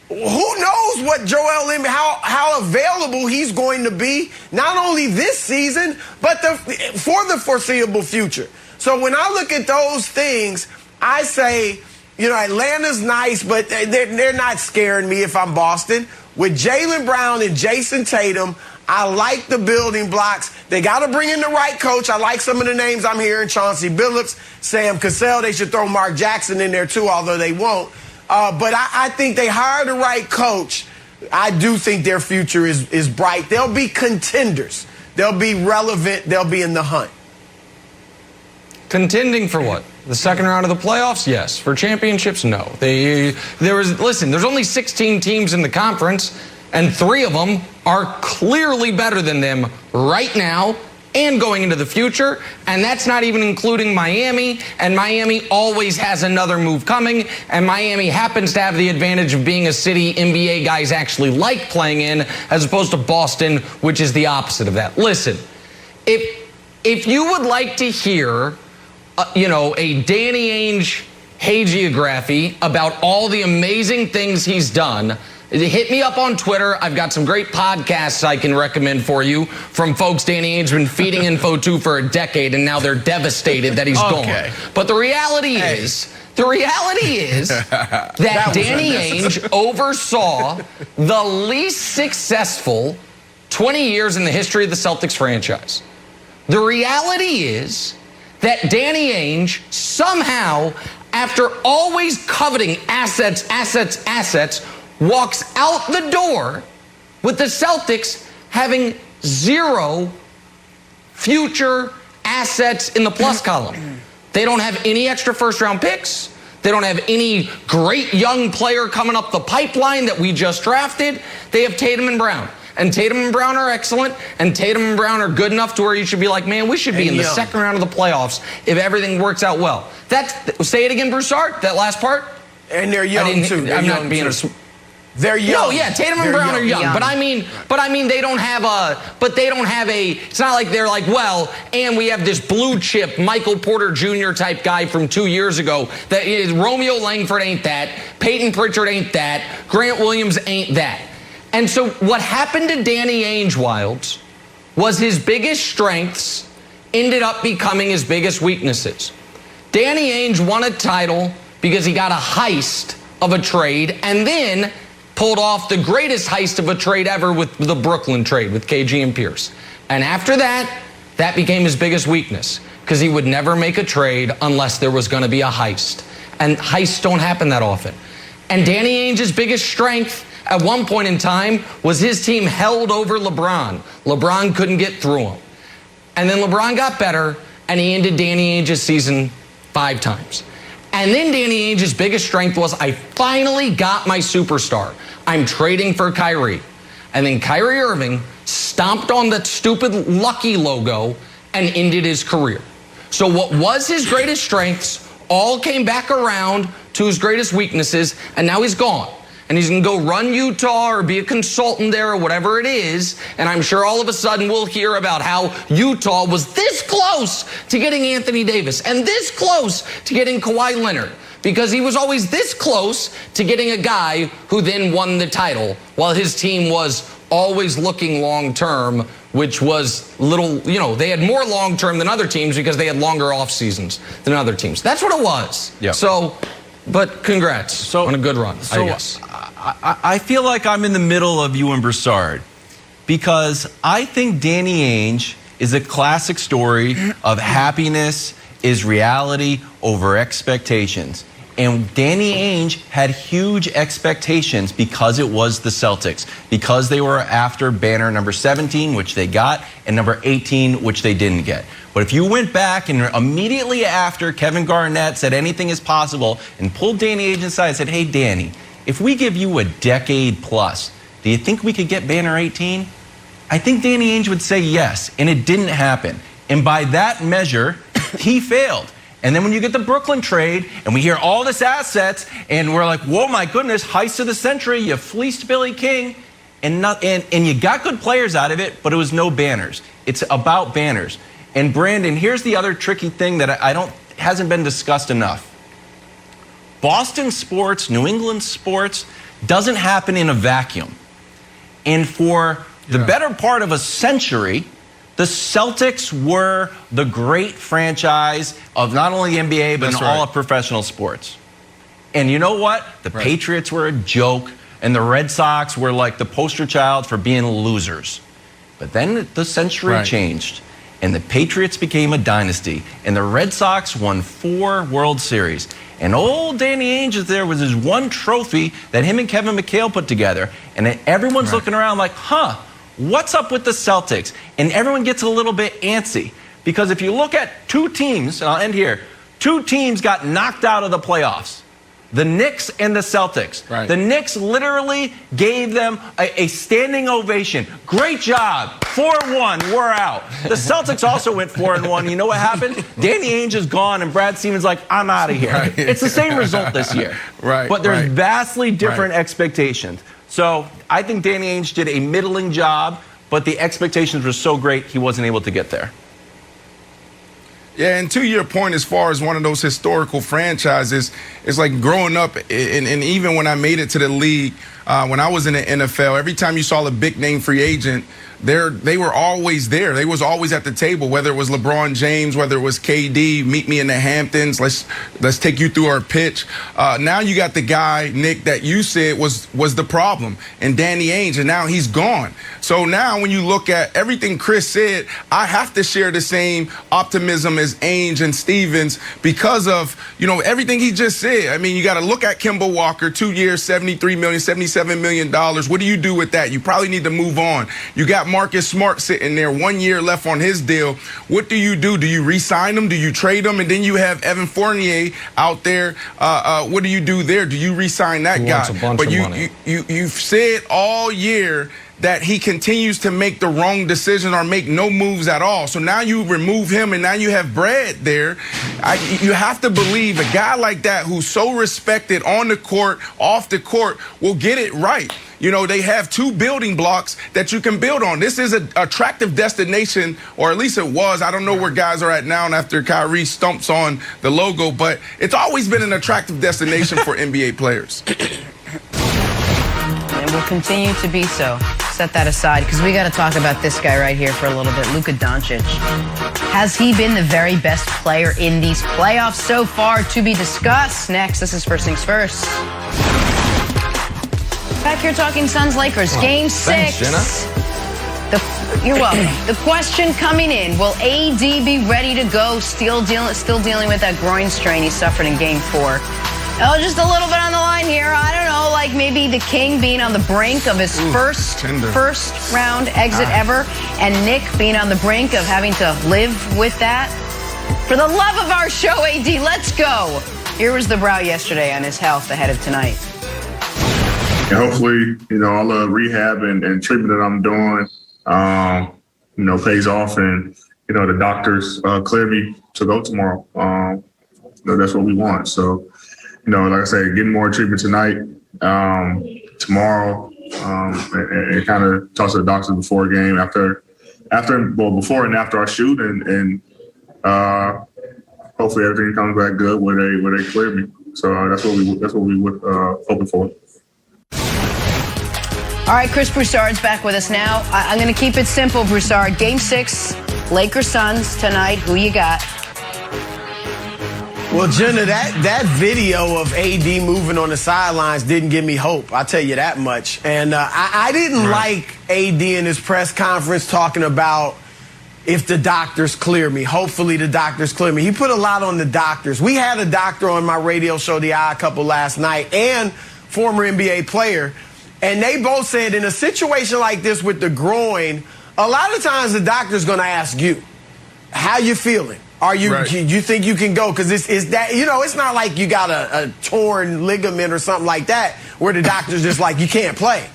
[SPEAKER 7] who knows what Joel Embiid, how available he's going to be, not only this season, but for the foreseeable future. So when I look at those things, I say, you know, Atlanta's nice, but they're not scaring me if I'm Boston. With Jaylen Brown and Jason Tatum, I like the building blocks. They got to bring in the right coach. I like some of the names I'm hearing. Chauncey Billups, Sam Cassell. They should throw Mark Jackson in there too, although they won't. But I think they hired the right coach. I do think their future is bright. They'll be contenders. They'll be relevant. They'll be in the hunt.
[SPEAKER 2] Contending for what? The second round of the playoffs? Yes. For championships? No. Listen, there's only 16 teams in the conference, and 3 of them are clearly better than them right now and going into the future, and that's not even including Miami, and Miami always has another move coming, and Miami happens to have the advantage of being a city NBA guys actually like playing in, as opposed to Boston, which is the opposite of that. Listen, if you would like to hear a Danny Ainge hagiography about all the amazing things he's done, hit me up on Twitter. I've got some great podcasts I can recommend for you from folks Danny Ainge's been feeding info to for a decade, and now they're devastated that he's gone. But the reality is that Danny Ainge oversaw the least successful 20 years in the history of the Celtics franchise. The reality is that Danny Ainge somehow, after always coveting assets, walks out the door with the Celtics having 0 future assets in the plus column. They don't have any extra first-round picks. They don't have any great young player coming up the pipeline that we just drafted. They have Tatum and Brown. And Tatum and Brown are excellent, and Tatum and Brown are good enough to where you should be like, man, we should be in the second round of the playoffs if everything works out well. Say it again, Broussard, that last part.
[SPEAKER 7] And they're young, too.
[SPEAKER 2] I'm not being
[SPEAKER 7] They're young.
[SPEAKER 2] No, yeah, Tatum and Brown are young. But I mean, they don't have it's not like they're like, well, and we have this blue chip Michael Porter Jr. type guy from 2 years ago. That is, Romeo Langford ain't that. Peyton Pritchard ain't that. Grant Williams ain't that. And so what happened to Danny Ainge, Wilds, was his biggest strengths ended up becoming his biggest weaknesses. Danny Ainge won a title because he got a heist of a trade and then pulled off the greatest heist of a trade ever with the Brooklyn trade with KG and Pierce. And after that, that became his biggest weakness because he would never make a trade unless there was going to be a heist. And heists don't happen that often. And Danny Ainge's biggest strength at one point in time was his team held over LeBron. LeBron couldn't get through him. And then LeBron got better, and he ended Danny Ainge's season 5 times. And then Danny Ainge's biggest strength was, I finally got my superstar. I'm trading for Kyrie. And then Kyrie Irving stomped on that stupid Lucky logo and ended his career. So what was his greatest strengths all came back around to his greatest weaknesses, and now he's gone. And he's going to go run Utah or be a consultant there or whatever it is. And I'm sure all of a sudden we'll hear about how Utah was this close to getting Anthony Davis and this close to getting Kawhi Leonard, because he was always this close to getting a guy who then won the title while his team was always looking long-term, which was little, they had more long-term than other teams because they had longer off seasons than other teams. That's what it was.
[SPEAKER 4] Yeah.
[SPEAKER 2] So, but congrats on a good run, I guess.
[SPEAKER 4] I feel like I'm in the middle of you and Broussard, because I think Danny Ainge is a classic story of happiness is reality over expectations. And Danny Ainge had huge expectations because it was the Celtics, because they were after banner number 17, which they got, and number 18, which they didn't get. But if you went back and immediately after Kevin Garnett said anything is possible and pulled Danny Ainge aside and said, hey, Danny, if we give you a decade plus, do you think we could get banner 18? I think Danny Ainge would say yes, and it didn't happen. And by that measure, he failed. And then when you get the Brooklyn trade and we hear all this assets and we're like, whoa, my goodness, heist of the century, you fleeced Billy King and you got good players out of it, but it was no banners. It's about banners. And Brandon, here's the other tricky thing that hasn't been discussed enough. Boston sports, New England sports doesn't happen in a vacuum. And for the better part of a century, the Celtics were the great franchise of not only the NBA, but in all of professional sports. And you know what? The Patriots were a joke, and the Red Sox were like the poster child for being losers. But then the century changed, and the Patriots became a dynasty, and the Red Sox won 4 World Series. And old Danny Ainge is there with his one trophy that him and Kevin McHale put together, and then everyone's looking around like, huh, what's up with the Celtics? And everyone gets a little bit antsy. Because if you look at 2 teams, and I'll end here, 2 teams got knocked out of the playoffs. The Knicks and the Celtics. The Knicks literally gave them a standing ovation. Great job. 4-1, we're out. The Celtics also went 4-1. You know what happened? Danny Ainge is gone, and Brad Stevens like, I'm out of here. It's the same result this year. But there's vastly different expectations. So I think Danny Ainge did a middling job, but the expectations were so great he wasn't able to get there.
[SPEAKER 3] Yeah, and to your point, as far as one of those historical franchises, it's like growing up, and even when I made it to the league, when I was in the NFL, every time you saw a big name free agent, they were always there. They was always at the table, whether it was LeBron James, whether it was KD, meet me in the Hamptons, let's take you through our pitch. Now you got the guy, Nick, that you said was the problem, and Danny Ainge, and now he's gone. So now when you look at everything Chris said, I have to share the same optimism as Ainge and Stevens because of, everything he just said. I mean, you got to look at Kemba Walker, 2 years, $73 million, $77 million. What do you do with that? You probably need to move on. You got Marcus Smart sitting there, 1 year left on his deal. What do? Do you re-sign him? Do you trade him? And then you have Evan Fournier out there. What do you do there? Do you re-sign that guy? But you've said all year that he continues to make the wrong decision or make no moves at all. So now you remove him, and now you have Brad there. You have to believe a guy like that who's so respected on the court, off the court, will get it right. They have 2 building blocks that you can build on. This is an attractive destination, or at least it was. I don't know where guys are at now after Kyrie stomps on the logo, but it's always been an attractive destination for NBA players.
[SPEAKER 1] And will continue to be so. Set that aside, because we got to talk about this guy right here for a little bit, Luka Doncic. Has he been the very best player in these playoffs so far? To be discussed. Next, this is First Things First. Back here talking Suns-Lakers. Game 6.
[SPEAKER 2] Thanks, Jenna.
[SPEAKER 1] You're welcome. The question coming in, will AD be ready to go? Still dealing with that groin strain he suffered in Game 4. Oh, just a little bit on the line here. I don't know, like maybe the King being on the brink of his first round exit ever, and Nick being on the brink of having to live with that. For the love of our show, AD, let's go. Here was the Brow yesterday on his health ahead of tonight.
[SPEAKER 10] And hopefully, all the rehab and treatment that I'm doing, pays off, and the doctors clear me to go tomorrow. That's what we want. So. Like I said, getting more treatment tonight, tomorrow, and kind of talk to the doctor before a game, before and after our shoot, and hopefully everything comes back good where they clear me. So that's what we would hoping for.
[SPEAKER 1] All right, Chris Broussard's back with us now. I'm going to keep it simple, Broussard. Game 6, Lakers Suns tonight. Who you got?
[SPEAKER 7] Well, Jenna, that video of AD moving on the sidelines didn't give me hope. I'll tell you that much. And I didn't like AD in his press conference talking about if the doctors clear me. Hopefully the doctors clear me. He put a lot on the doctors. We had a doctor on my radio show, The Odd Couple, last night, and former NBA player. And they both said in a situation like this with the groin, a lot of times the doctor's going to ask you, how you feeling? You think you can go? Because it's that, it's not like you got a torn ligament or something like that where the doctor's just like, you can't play.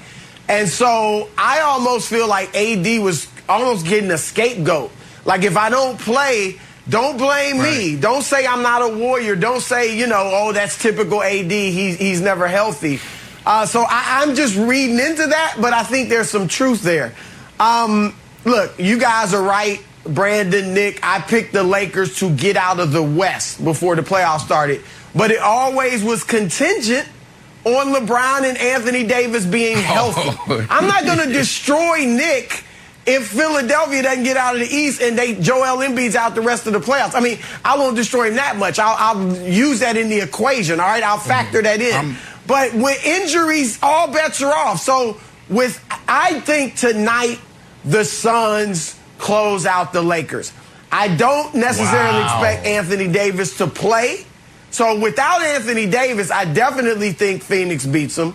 [SPEAKER 7] And so I almost feel like AD was almost getting a scapegoat. Like, if I don't play, don't blame me. Don't say I'm not a warrior. Don't say, oh, that's typical AD. He's never healthy. So I'm just reading into that, but I think there's some truth there. Look, you guys are right. Brandon, Nick, I picked the Lakers to get out of the West before the playoffs started. But it always was contingent on LeBron and Anthony Davis being healthy. I'm not going to destroy Nick if Philadelphia doesn't get out of the East and Joel Embiid's out the rest of the playoffs. I mean, I won't destroy him that much. I'll use that in the equation, all right? I'll factor that in. But with injuries, all bets are off. So I think tonight the Suns close out the Lakers. I don't necessarily expect Anthony Davis to play. So without Anthony Davis, I definitely think Phoenix beats them.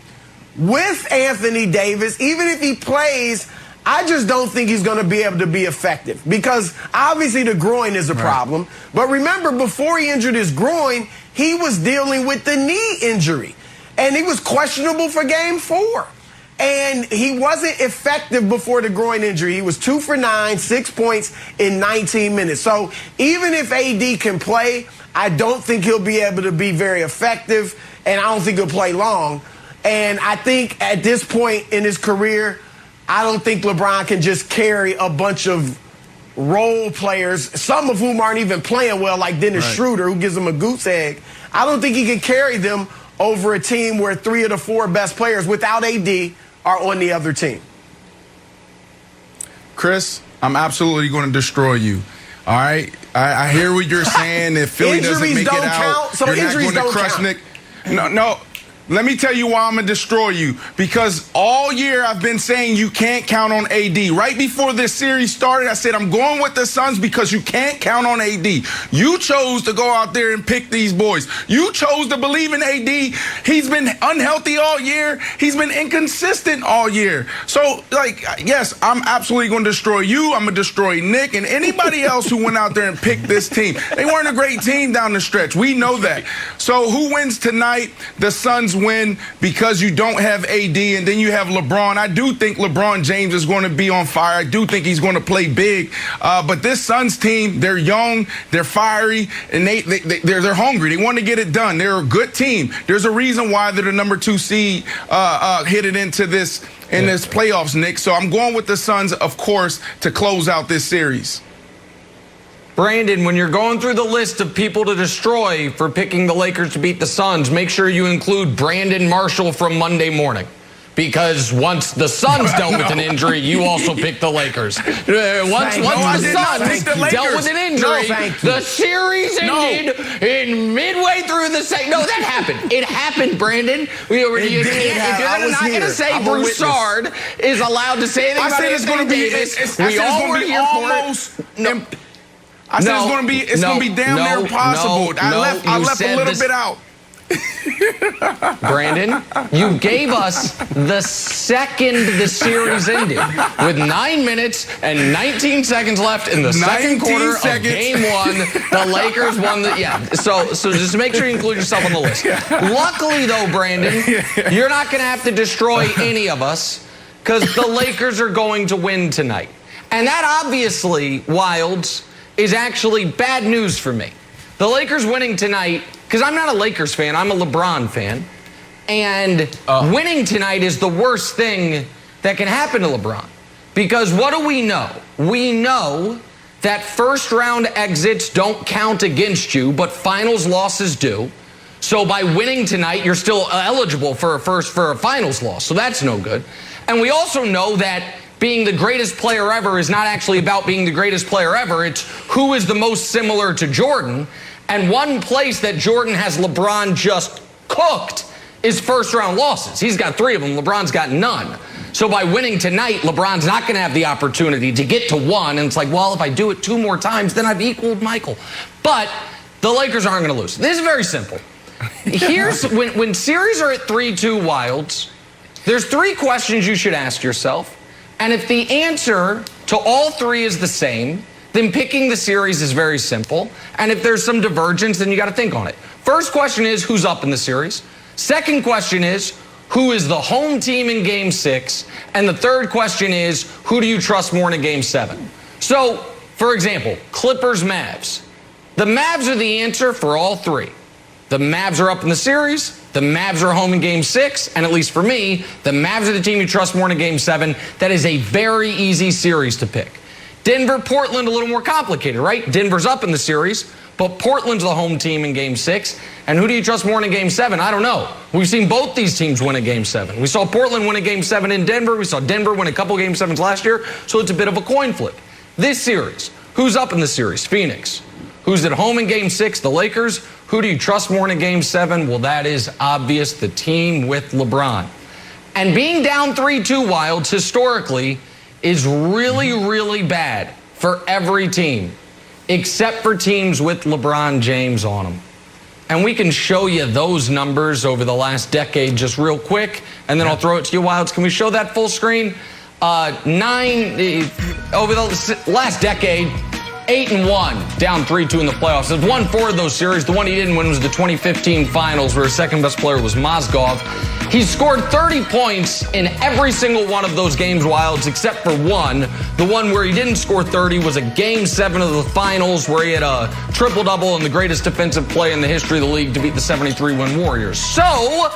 [SPEAKER 7] With Anthony Davis, even if he plays, I just don't think he's going to be able to be effective because obviously the groin is a problem. But remember, before he injured his groin, he was dealing with the knee injury. And he was questionable for Game 4. And he wasn't effective before the groin injury. He was 2 for 9, 6 points in 19 minutes. So even if AD can play, I don't think he'll be able to be very effective, and I don't think he'll play long. And I think at this point in his career, I don't think LeBron can just carry a bunch of role players, some of whom aren't even playing well, like Dennis Schroeder, who gives him a goose egg. I don't think he can carry them over a team where 3 of the 4 best players without AD are on the other team.
[SPEAKER 3] Chris, I'm absolutely going to destroy you. All right? I hear what you're saying. If Philly doesn't make it out,
[SPEAKER 7] so
[SPEAKER 3] you're not going to crush Nick. No. Let me tell you why I'm going to destroy you. Because all year I've been saying you can't count on AD. Right before this series started, I said I'm going with the Suns because you can't count on AD. You chose to go out there and pick these boys. You chose to believe in AD. He's been unhealthy all year. He's been inconsistent all year. So, yes, I'm absolutely going to destroy you. I'm going to destroy Nick and anybody else who went out there and picked this team. They weren't a great team down the stretch. We know that. So who wins tonight? The Suns win because you don't have AD and then you have LeBron. I do think LeBron James is going to be on fire. I do think he's going to play big. But this Suns team, they're young, they're fiery, and they're hungry. They want to get it done. They're a good team. There's a reason why they're the number 2 seed headed into this playoffs, Nick. So I'm going with the Suns, of course, to close out this series.
[SPEAKER 2] Brandon, when you're going through the list of people to destroy for picking the Lakers to beat the Suns, make sure you include Brandon Marshall from Monday morning. Because once the Suns dealt with an injury, you also picked the Lakers. Once the Suns dealt with an injury, the series ended in midway through the second. No, that happened. It happened, Brandon. If you're not going to say Broussard is allowed to say anything about Anthony Davis, we all were here for it.
[SPEAKER 3] I said it's going to be damn near impossible. I left a little bit out.
[SPEAKER 2] Brandon, you gave us the second the series ended with 9 minutes and 19 seconds left in the second quarter of Game 1. The Lakers won So just make sure you include yourself on the list. Luckily, though, Brandon, you're not going to have to destroy any of us because the Lakers are going to win tonight. And that obviously, Wilds, is actually bad news for me. The Lakers winning tonight, because I'm not a Lakers fan, I'm a LeBron fan, and winning tonight is the worst thing that can happen to LeBron. Because what do we know? We know that first round exits don't count against you, but finals losses do. So by winning tonight, you're still eligible for a finals loss. So that's no good. And we also know that being the greatest player ever is not actually about being the greatest player ever. It's who is the most similar to Jordan. And one place that Jordan has LeBron just cooked is first round losses. He's got 3 of them. LeBron's got none. So by winning tonight, LeBron's not going to have the opportunity to get to 1. And it's like, well, if I do it 2 more times, then I've equaled Michael. But the Lakers aren't going to lose. This is very simple. Here's when series are at 3-2 Wilds, there's 3 questions you should ask yourself. And if the answer to all 3 is the same, then picking the series is very simple. And if there's some divergence, then you got to think on it. First question is, who's up in the series? Second question is, who is the home team in Game 6? And the third question is, who do you trust more in Game 7? So For example, Clippers, Mavs. The Mavs are the answer for all three. The Mavs are up in the series. The Mavs are home in Game 6. And at least for me, the Mavs are the team you trust more in Game 7. That is a very easy series to pick. Denver, Portland, a little more complicated, right? Denver's up in the series, but Portland's the home team in Game 6. And who do you trust more in Game 7? I don't know. We've seen both these teams win in Game 7. We saw Portland win a Game 7 in Denver. We saw Denver win a couple Game 7s last year. So it's a bit of a coin flip. This series, who's up in the series? Phoenix. Who's at home in Game 6? The Lakers. Who do you trust more in Game 7? Well, that is obvious. The team with LeBron. And being down 3-2 Wilds historically is really, really bad for every team, except for teams with LeBron James on them. And we can show you those numbers over the last decade just real quick, and then I'll throw it to you, Wilds. Can we show that full screen? Over the last decade, 8-1, down 3-2 in the playoffs. There's won 4 of those series. The one he didn't win was the 2015 finals, where his second best player was Mozgov. He scored 30 points in every single one of those games, Wilds, except for one. The one where he didn't score 30 was a Game 7 of the finals, where he had a triple-double and the greatest defensive play in the history of the league to beat the 73-win Warriors. So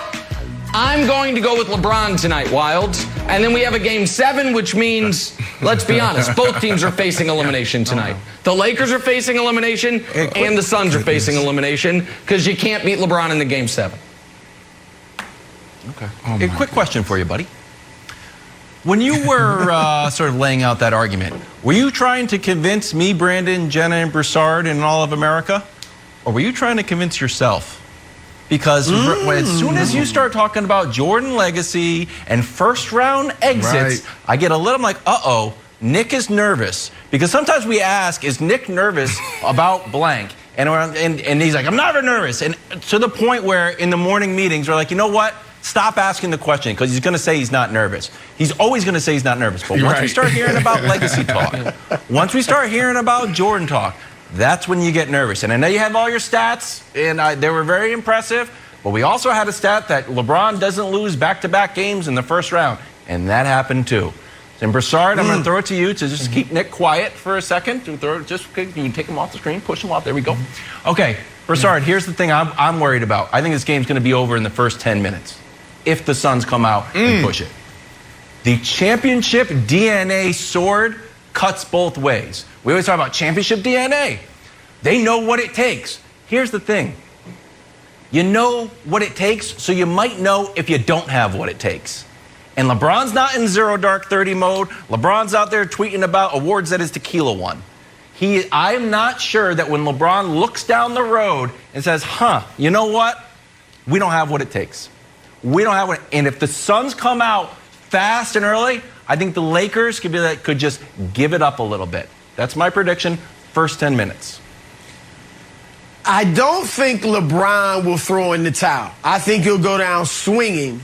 [SPEAKER 2] I'm going to go with LeBron tonight, Wilds. And then we have a Game 7, which means, let's be honest, both teams are facing elimination tonight. The Lakers are facing elimination, and the Suns are facing elimination, because you can't beat LeBron in the Game 7.
[SPEAKER 4] Okay. A quick question for you, buddy. When you were sort of laying out that argument, were you trying to convince me, Brandon, Jenna, and Broussard and all of America? Or were you trying to convince yourself? Because as soon as you start talking about Jordan legacy and first-round exits, I get a little, I'm like, uh-oh, Nick is nervous. Because sometimes we ask, is Nick nervous about blank? And he's like, I'm never nervous. And to the point where in the morning meetings, we're like, you know what? Stop asking the question, because he's going to say he's not nervous. He's always going to say he's not nervous. But once we start hearing about legacy talk, once we start hearing about Jordan talk, that's when you get nervous. And I know you have all your stats, and they were very impressive. But we also had a stat that LeBron doesn't lose back-to-back games in the first round. And that happened too. And Broussard, I'm going to throw it to you to just keep Nick quiet for a second. You can take him off the screen, push him off. There we go. Okay, Broussard, here's the thing I'm worried about. I think this game's going to be over in the first 10 minutes if the Suns come out and push it. The championship DNA sword cuts both ways. We always talk about championship DNA. They know what it takes. Here's the thing. You know what it takes, so you might know if you don't have what it takes. And LeBron's not in zero dark 30 mode. LeBron's out there tweeting about awards that his tequila won. I'm not sure that when LeBron looks down the road and says, you know what? We don't have what it takes. We don't have what, and if the Suns come out fast and early, I think the Lakers could just give it up a little bit. That's my prediction, first 10 minutes.
[SPEAKER 7] I don't think LeBron will throw in the towel. I think he'll go down swinging,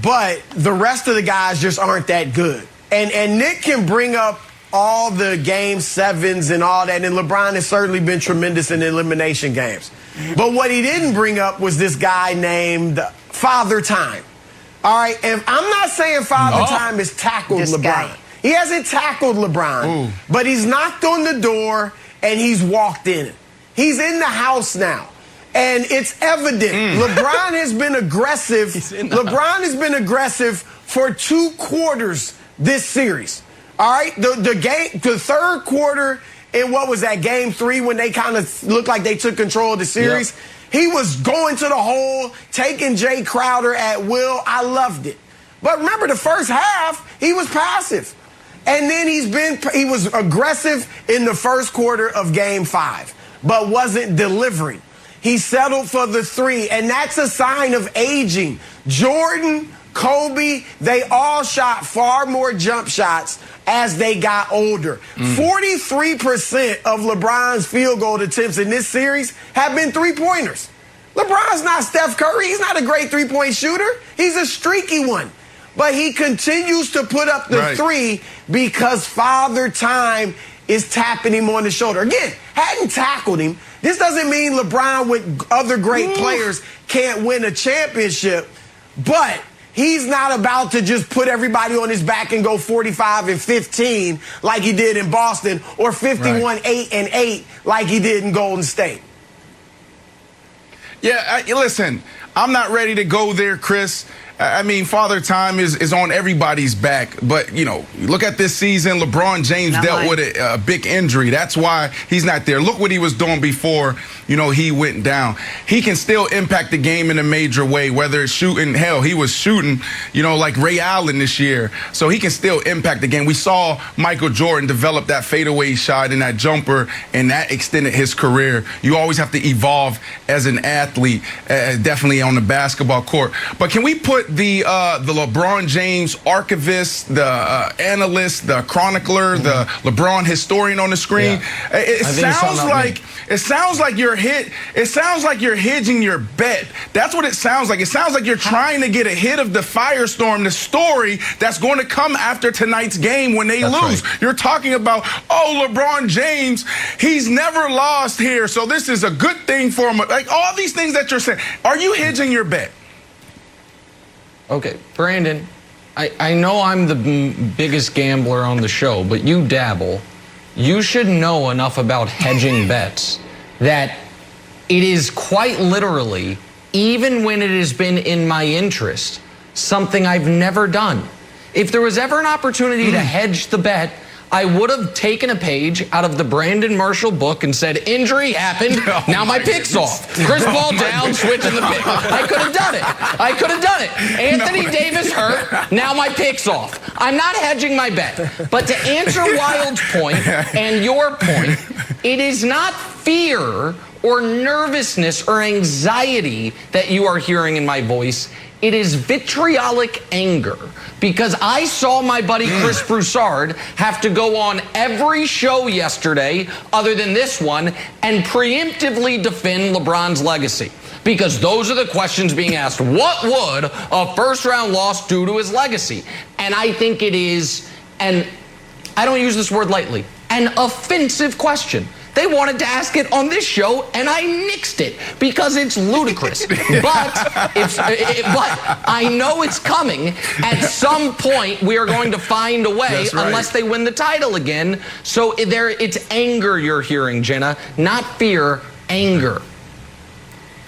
[SPEAKER 7] but the rest of the guys just aren't that good. And Nick can bring up all the Game 7s and all that, and LeBron has certainly been tremendous in elimination games. But what he didn't bring up was this guy named Father Time. All right, and I'm not saying Father Time has tackled LeBron. Guy. He hasn't tackled LeBron, but he's knocked on the door and he's walked in. He's in the house now. And it's evident. LeBron has been aggressive. LeBron has been aggressive for 2 quarters this series. All right, the third quarter in what was that, Game 3, when they kind of looked like they took control of the series. Yep. He was going to the hole, taking Jay Crowder at will. I loved it. But remember, the first half, he was passive. And then he was aggressive in the first quarter of Game 5, but wasn't delivering. He settled for the 3, and that's a sign of aging. Jordan, Kobe, they all shot far more jump shots as they got older. 43% of LeBron's field goal attempts in this series have been three-pointers. LeBron's not Steph Curry. He's not a great three-point shooter. He's a streaky one. But he continues to put up the 3 because Father Time is tapping him on the shoulder. Again, hadn't tackled him. This doesn't mean LeBron with other great players can't win a championship, but He's not about to just put everybody on his back and go 45-15 like he did in Boston, or 51-8-8 like he did in Golden State.
[SPEAKER 3] Yeah, listen, I'm not ready to go there, Chris. I mean, Father Time is on everybody's back. But, you know, look at this season. LeBron James dealt with a big injury. That's why he's not there. Look what he was doing before, you know, he went down. He can still impact the game in a major way, whether it's shooting. Hell, he was shooting, you know, like Ray Allen this year. So he can still impact the game. We saw Michael Jordan develop that fadeaway shot and that jumper, and that extended his career. You always have to evolve as an athlete, definitely on the basketball court. But can we put the LeBron James archivist, the analyst, the chronicler, the LeBron historian on the screen? Yeah. It sounds like you're hedging your bet. That's what it sounds like. It sounds like you're trying to get ahead of the firestorm, the story that's going to come after tonight's game when they lose. Right. You're talking about, oh, LeBron James, he's never lost here, so this is a good thing for him. Like all these things that you're saying. Are you hedging your bet?
[SPEAKER 2] Okay, Brandon, I know I'm the biggest gambler on the show, but you dabble. You should know enough about hedging bets that it is quite literally, even when it has been in my interest, something I've never done. If there was ever an opportunity to hedge the bet, I would have taken a page out of the Brandon Marshall book and said, injury happened, now my pick's off. Chris Paul down, switching the pick. I could have done it. Anthony Davis hurt, now my pick's off. I'm not hedging my bet. But to answer Wild's point and your point, it is not fear or nervousness or anxiety that you are hearing in my voice. It is vitriolic anger, because I saw my buddy Chris Broussard have to go on every show yesterday, other than this one, and preemptively defend LeBron's legacy. Because those are the questions being asked. What would a first-round loss do to his legacy? And I think it is, and I don't use this word lightly, an offensive question. They wanted to ask it on this show, and I nixed it because it's ludicrous. But I know it's coming. At some point, we are going to find a way, unless they win the title again. So it's anger you're hearing, Jenna, not fear, anger.
[SPEAKER 1] All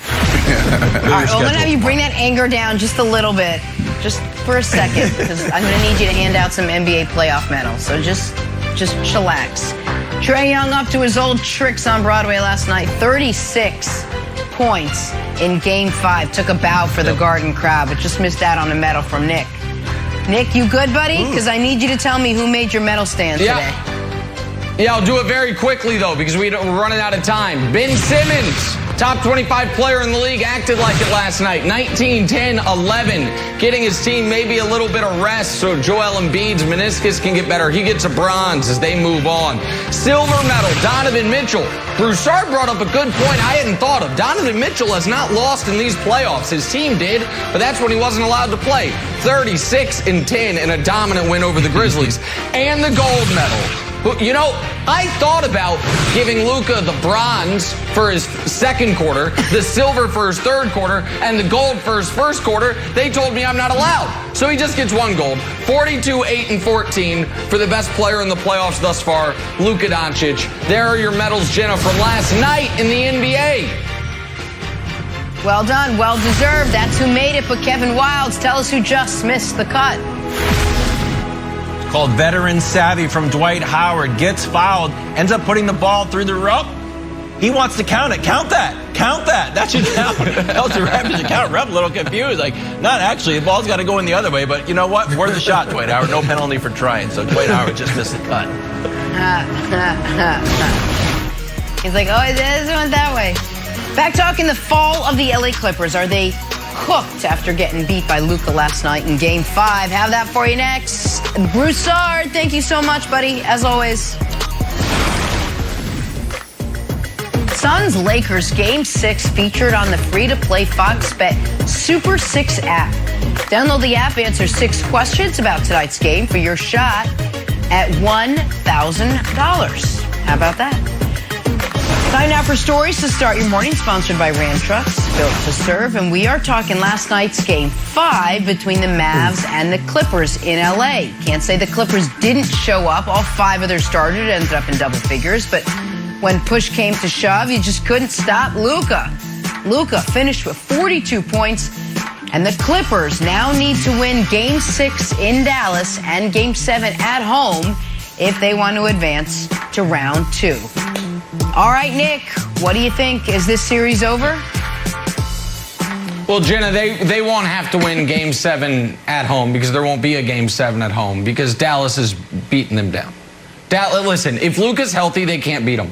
[SPEAKER 1] right, well, I'm going to have you bring that anger down just a little bit, just for a second, because I'm going to need you to hand out some NBA playoff medals. So just chillax. Trae Young up to his old tricks on Broadway last night. 36 points in Game 5. Took a bow for the Garden crowd, but just missed out on a medal from Nick. Nick, you good, buddy? Because I need you to tell me who made your medal stand today.
[SPEAKER 2] Yeah, I'll do it very quickly, though, because we're running out of time. Ben Simmons, top 25 player in the league, acted like it last night. 19, 10, 11, getting his team maybe a little bit of rest so Joel Embiid's meniscus can get better. He gets a bronze as they move on. Silver medal, Donovan Mitchell. Broussard brought up a good point I hadn't thought of. Donovan Mitchell has not lost in these playoffs. His team did, but that's when he wasn't allowed to play. 36 and 10 in a dominant win over the Grizzlies. And the gold medal. You know, I thought about giving Luka the bronze for his second quarter, the silver for his third quarter, and the gold for his first quarter. They told me I'm not allowed. So he just gets one gold. 42, 8, and 14 for the best player in the playoffs thus far, Luka Doncic. There are your medals, Jenna, from last night in the NBA.
[SPEAKER 1] Well done, well deserved. That's who made it, but Kevin Wildes, tell us who just missed the cut.
[SPEAKER 4] Called veteran savvy from Dwight Howard, gets fouled, ends up putting the ball through the rope. He wants to count it. Count that. That should count. Tells the ref to count. Ref a little confused. Like, not actually. The ball's got to go in the other way. But you know what? Worth the shot, Dwight Howard. No penalty for trying. So Dwight Howard just missed the cut.
[SPEAKER 1] He's like, oh, this went that way. Back talking the fall of the LA Clippers. Are they cooked after getting beat by Luka last night in Game 5? Have that for you next. Broussard, thank you so much, buddy, as always. Suns-Lakers Game 6 featured on the free-to-play Fox Bet Super 6 app. Download the app, answer 6 questions about tonight's game for your shot at $1,000. How about that? Time now for stories to start your morning, sponsored by Ram Trucks, built to serve. And we are talking last night's Game 5 between the Mavs and the Clippers in L.A. Can't say the Clippers didn't show up. All 5 of their starters ended up in double figures. But when push came to shove, you just couldn't stop Luka. Luka finished with 42 points. And the Clippers now need to win Game 6 in Dallas and Game 7 at home if they want to advance to round 2. All right, Nick, what do you think? Is this series over?
[SPEAKER 2] Well, Jenna, they won't have to win Game 7 at home because there won't be a Game 7 at home because Dallas is beating them down. Listen, if Luka's healthy, they can't beat him.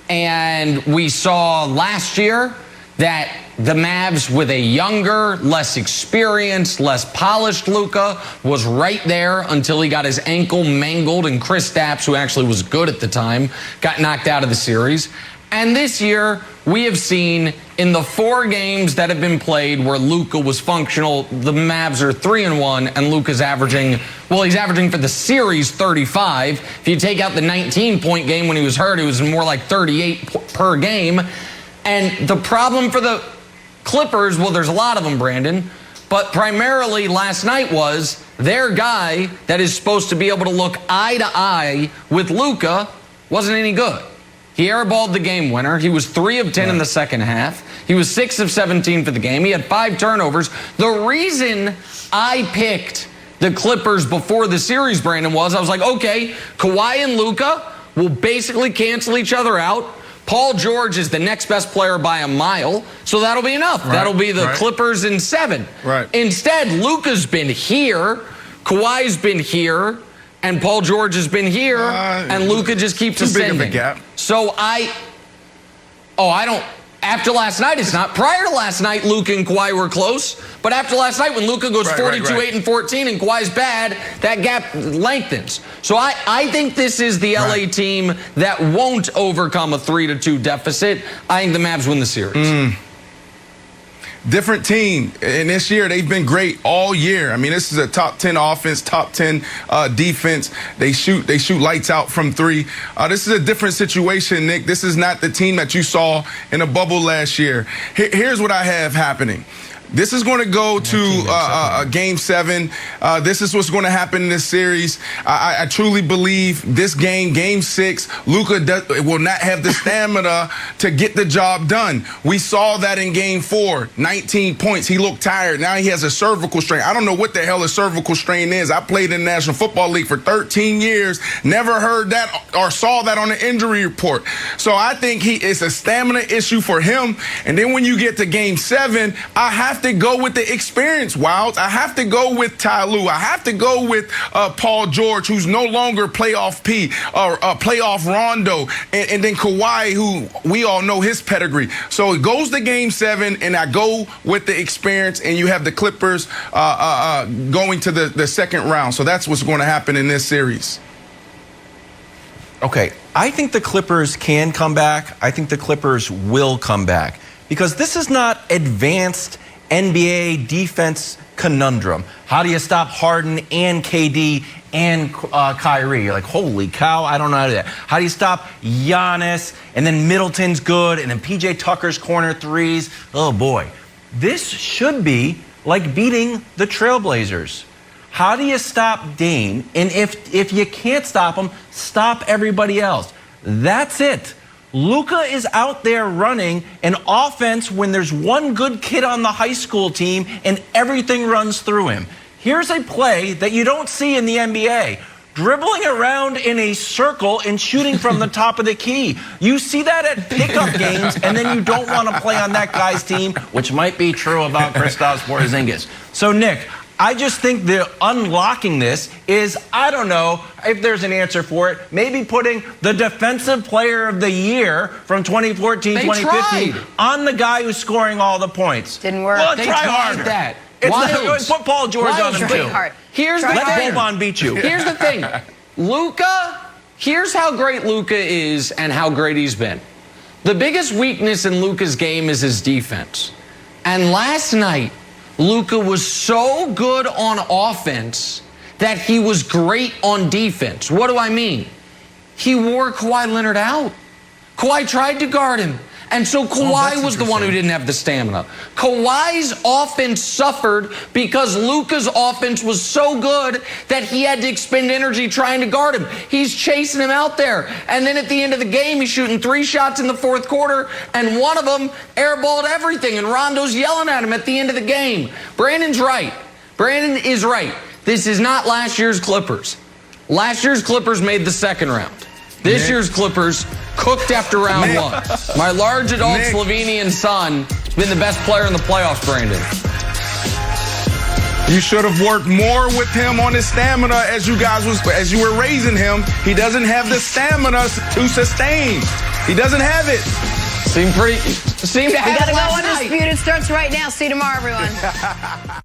[SPEAKER 2] And we saw last year that the Mavs with a younger, less experienced, less polished Luka was right there until he got his ankle mangled, and Kristaps, who actually was good at the time, got knocked out of the series. And this year, we have seen in the 4 games that have been played where Luka was functional, the Mavs are 3-1, and Luka's averaging, well, he's averaging for the series 35. If you take out the 19-point game when he was hurt, it was more like 38 per game. And the problem for the Clippers, well, there's a lot of them, Brandon, but primarily last night was their guy that is supposed to be able to look eye to eye with Luka wasn't any good. He airballed the game winner. He was 3 of 10 in the second half. He was 6 of 17 for the game. He had 5 turnovers. The reason I picked the Clippers before the series, Brandon, was I was like, okay, Kawhi and Luka will basically cancel each other out. Paul George is the next best player by a mile, so that'll be enough. Right, that'll be the Clippers in 7. Right. Instead, Luka's been here, Kawhi's been here, and Paul George has been here, and Luka just keeps ascending.
[SPEAKER 3] Big of a gap.
[SPEAKER 2] So I don't. After last night, it's not. Prior to last night, Luka and Kawhi were close. But after last night, when Luka goes 42, 8, and 14, and Kawhi's bad, that gap lengthens. So I think this is the LA team that won't overcome a 3-2 deficit. I think the Mavs win the series.
[SPEAKER 3] Different team, and this year they've been great all year. I mean, this is a top 10 offense, top 10 defense. They shoot lights out from 3. This is a different situation, Nick. This is not the team that you saw in a bubble last year. Here's what I have happening. This is going to go to Game 7. This is what's going to happen in this series. I truly believe this game, Game 6, Luka will not have the stamina to get the job done. We saw that in Game 4, 19 points. He looked tired. Now he has a cervical strain. I don't know what the hell a cervical strain is. I played in the National Football League for 13 years. Never heard that or saw that on the injury report. So I think it's a stamina issue for him. And then when you get to Game 7, I have to go with the experience, Wilds. I have to go with Ty Lue. I have to go with Paul George, who's no longer playoff P or playoff Rondo, and then Kawhi, who we all know his pedigree. So it goes to Game 7, and I go with the experience, and you have the Clippers going to the second round. So that's what's going to happen in this series.
[SPEAKER 4] Okay, I think the Clippers can come back. I think the Clippers will come back because this is not advanced NBA defense conundrum. How do you stop Harden and KD and Kyrie? You're like, holy cow, I don't know how to do that. How do you stop Giannis, and then Middleton's good, and then PJ Tucker's corner threes? Oh boy. This should be like beating the Trailblazers. How do you stop Dame? And if you can't stop him, stop everybody else. That's it. Luka is out there running an offense when there's one good kid on the high school team and everything runs through him. Here's a play that you don't see in the NBA. Dribbling around in a circle and shooting from the top of the key. You see that at pickup games, and then you don't want to play on that guy's team, which might be true about Kristaps Porzingis. So, Nick, I just think the unlocking this is, I don't know if there's an answer for it, maybe putting the defensive player of the year from 2014, 2015 on the guy who's scoring all the points.
[SPEAKER 1] Didn't work.
[SPEAKER 4] Well,
[SPEAKER 2] They
[SPEAKER 4] try
[SPEAKER 2] tried
[SPEAKER 4] harder.
[SPEAKER 2] that.
[SPEAKER 4] Put Paul George on him too.
[SPEAKER 2] Here's the
[SPEAKER 4] Let
[SPEAKER 2] thing.
[SPEAKER 4] Boban beat you.
[SPEAKER 2] Here's the thing. Luka, here's how great Luka is and how great he's been. The biggest weakness in Luka's game is his defense. And last night, Luka was so good on offense that he was great on defense. What do I mean? He wore Kawhi Leonard out. Kawhi tried to guard him. And so Kawhi was the one who didn't have the stamina. Kawhi's offense suffered because Luka's offense was so good that he had to expend energy trying to guard him. He's chasing him out there. And then at the end of the game, he's shooting 3 shots in the fourth quarter, and one of them airballed everything, and Rondo's yelling at him at the end of the game. Brandon's right. Brandon is right. This is not last year's Clippers. Last year's Clippers made the second round. This year's Clippers cooked after round 1. My large adult Slovenian son has been the best player in the playoffs, Brandon.
[SPEAKER 3] You should have worked more with him on his stamina as you were raising him. He doesn't have the stamina to sustain. He doesn't have it.
[SPEAKER 2] Seemed to have it last night.
[SPEAKER 1] Undisputed starts right now. See you tomorrow, everyone.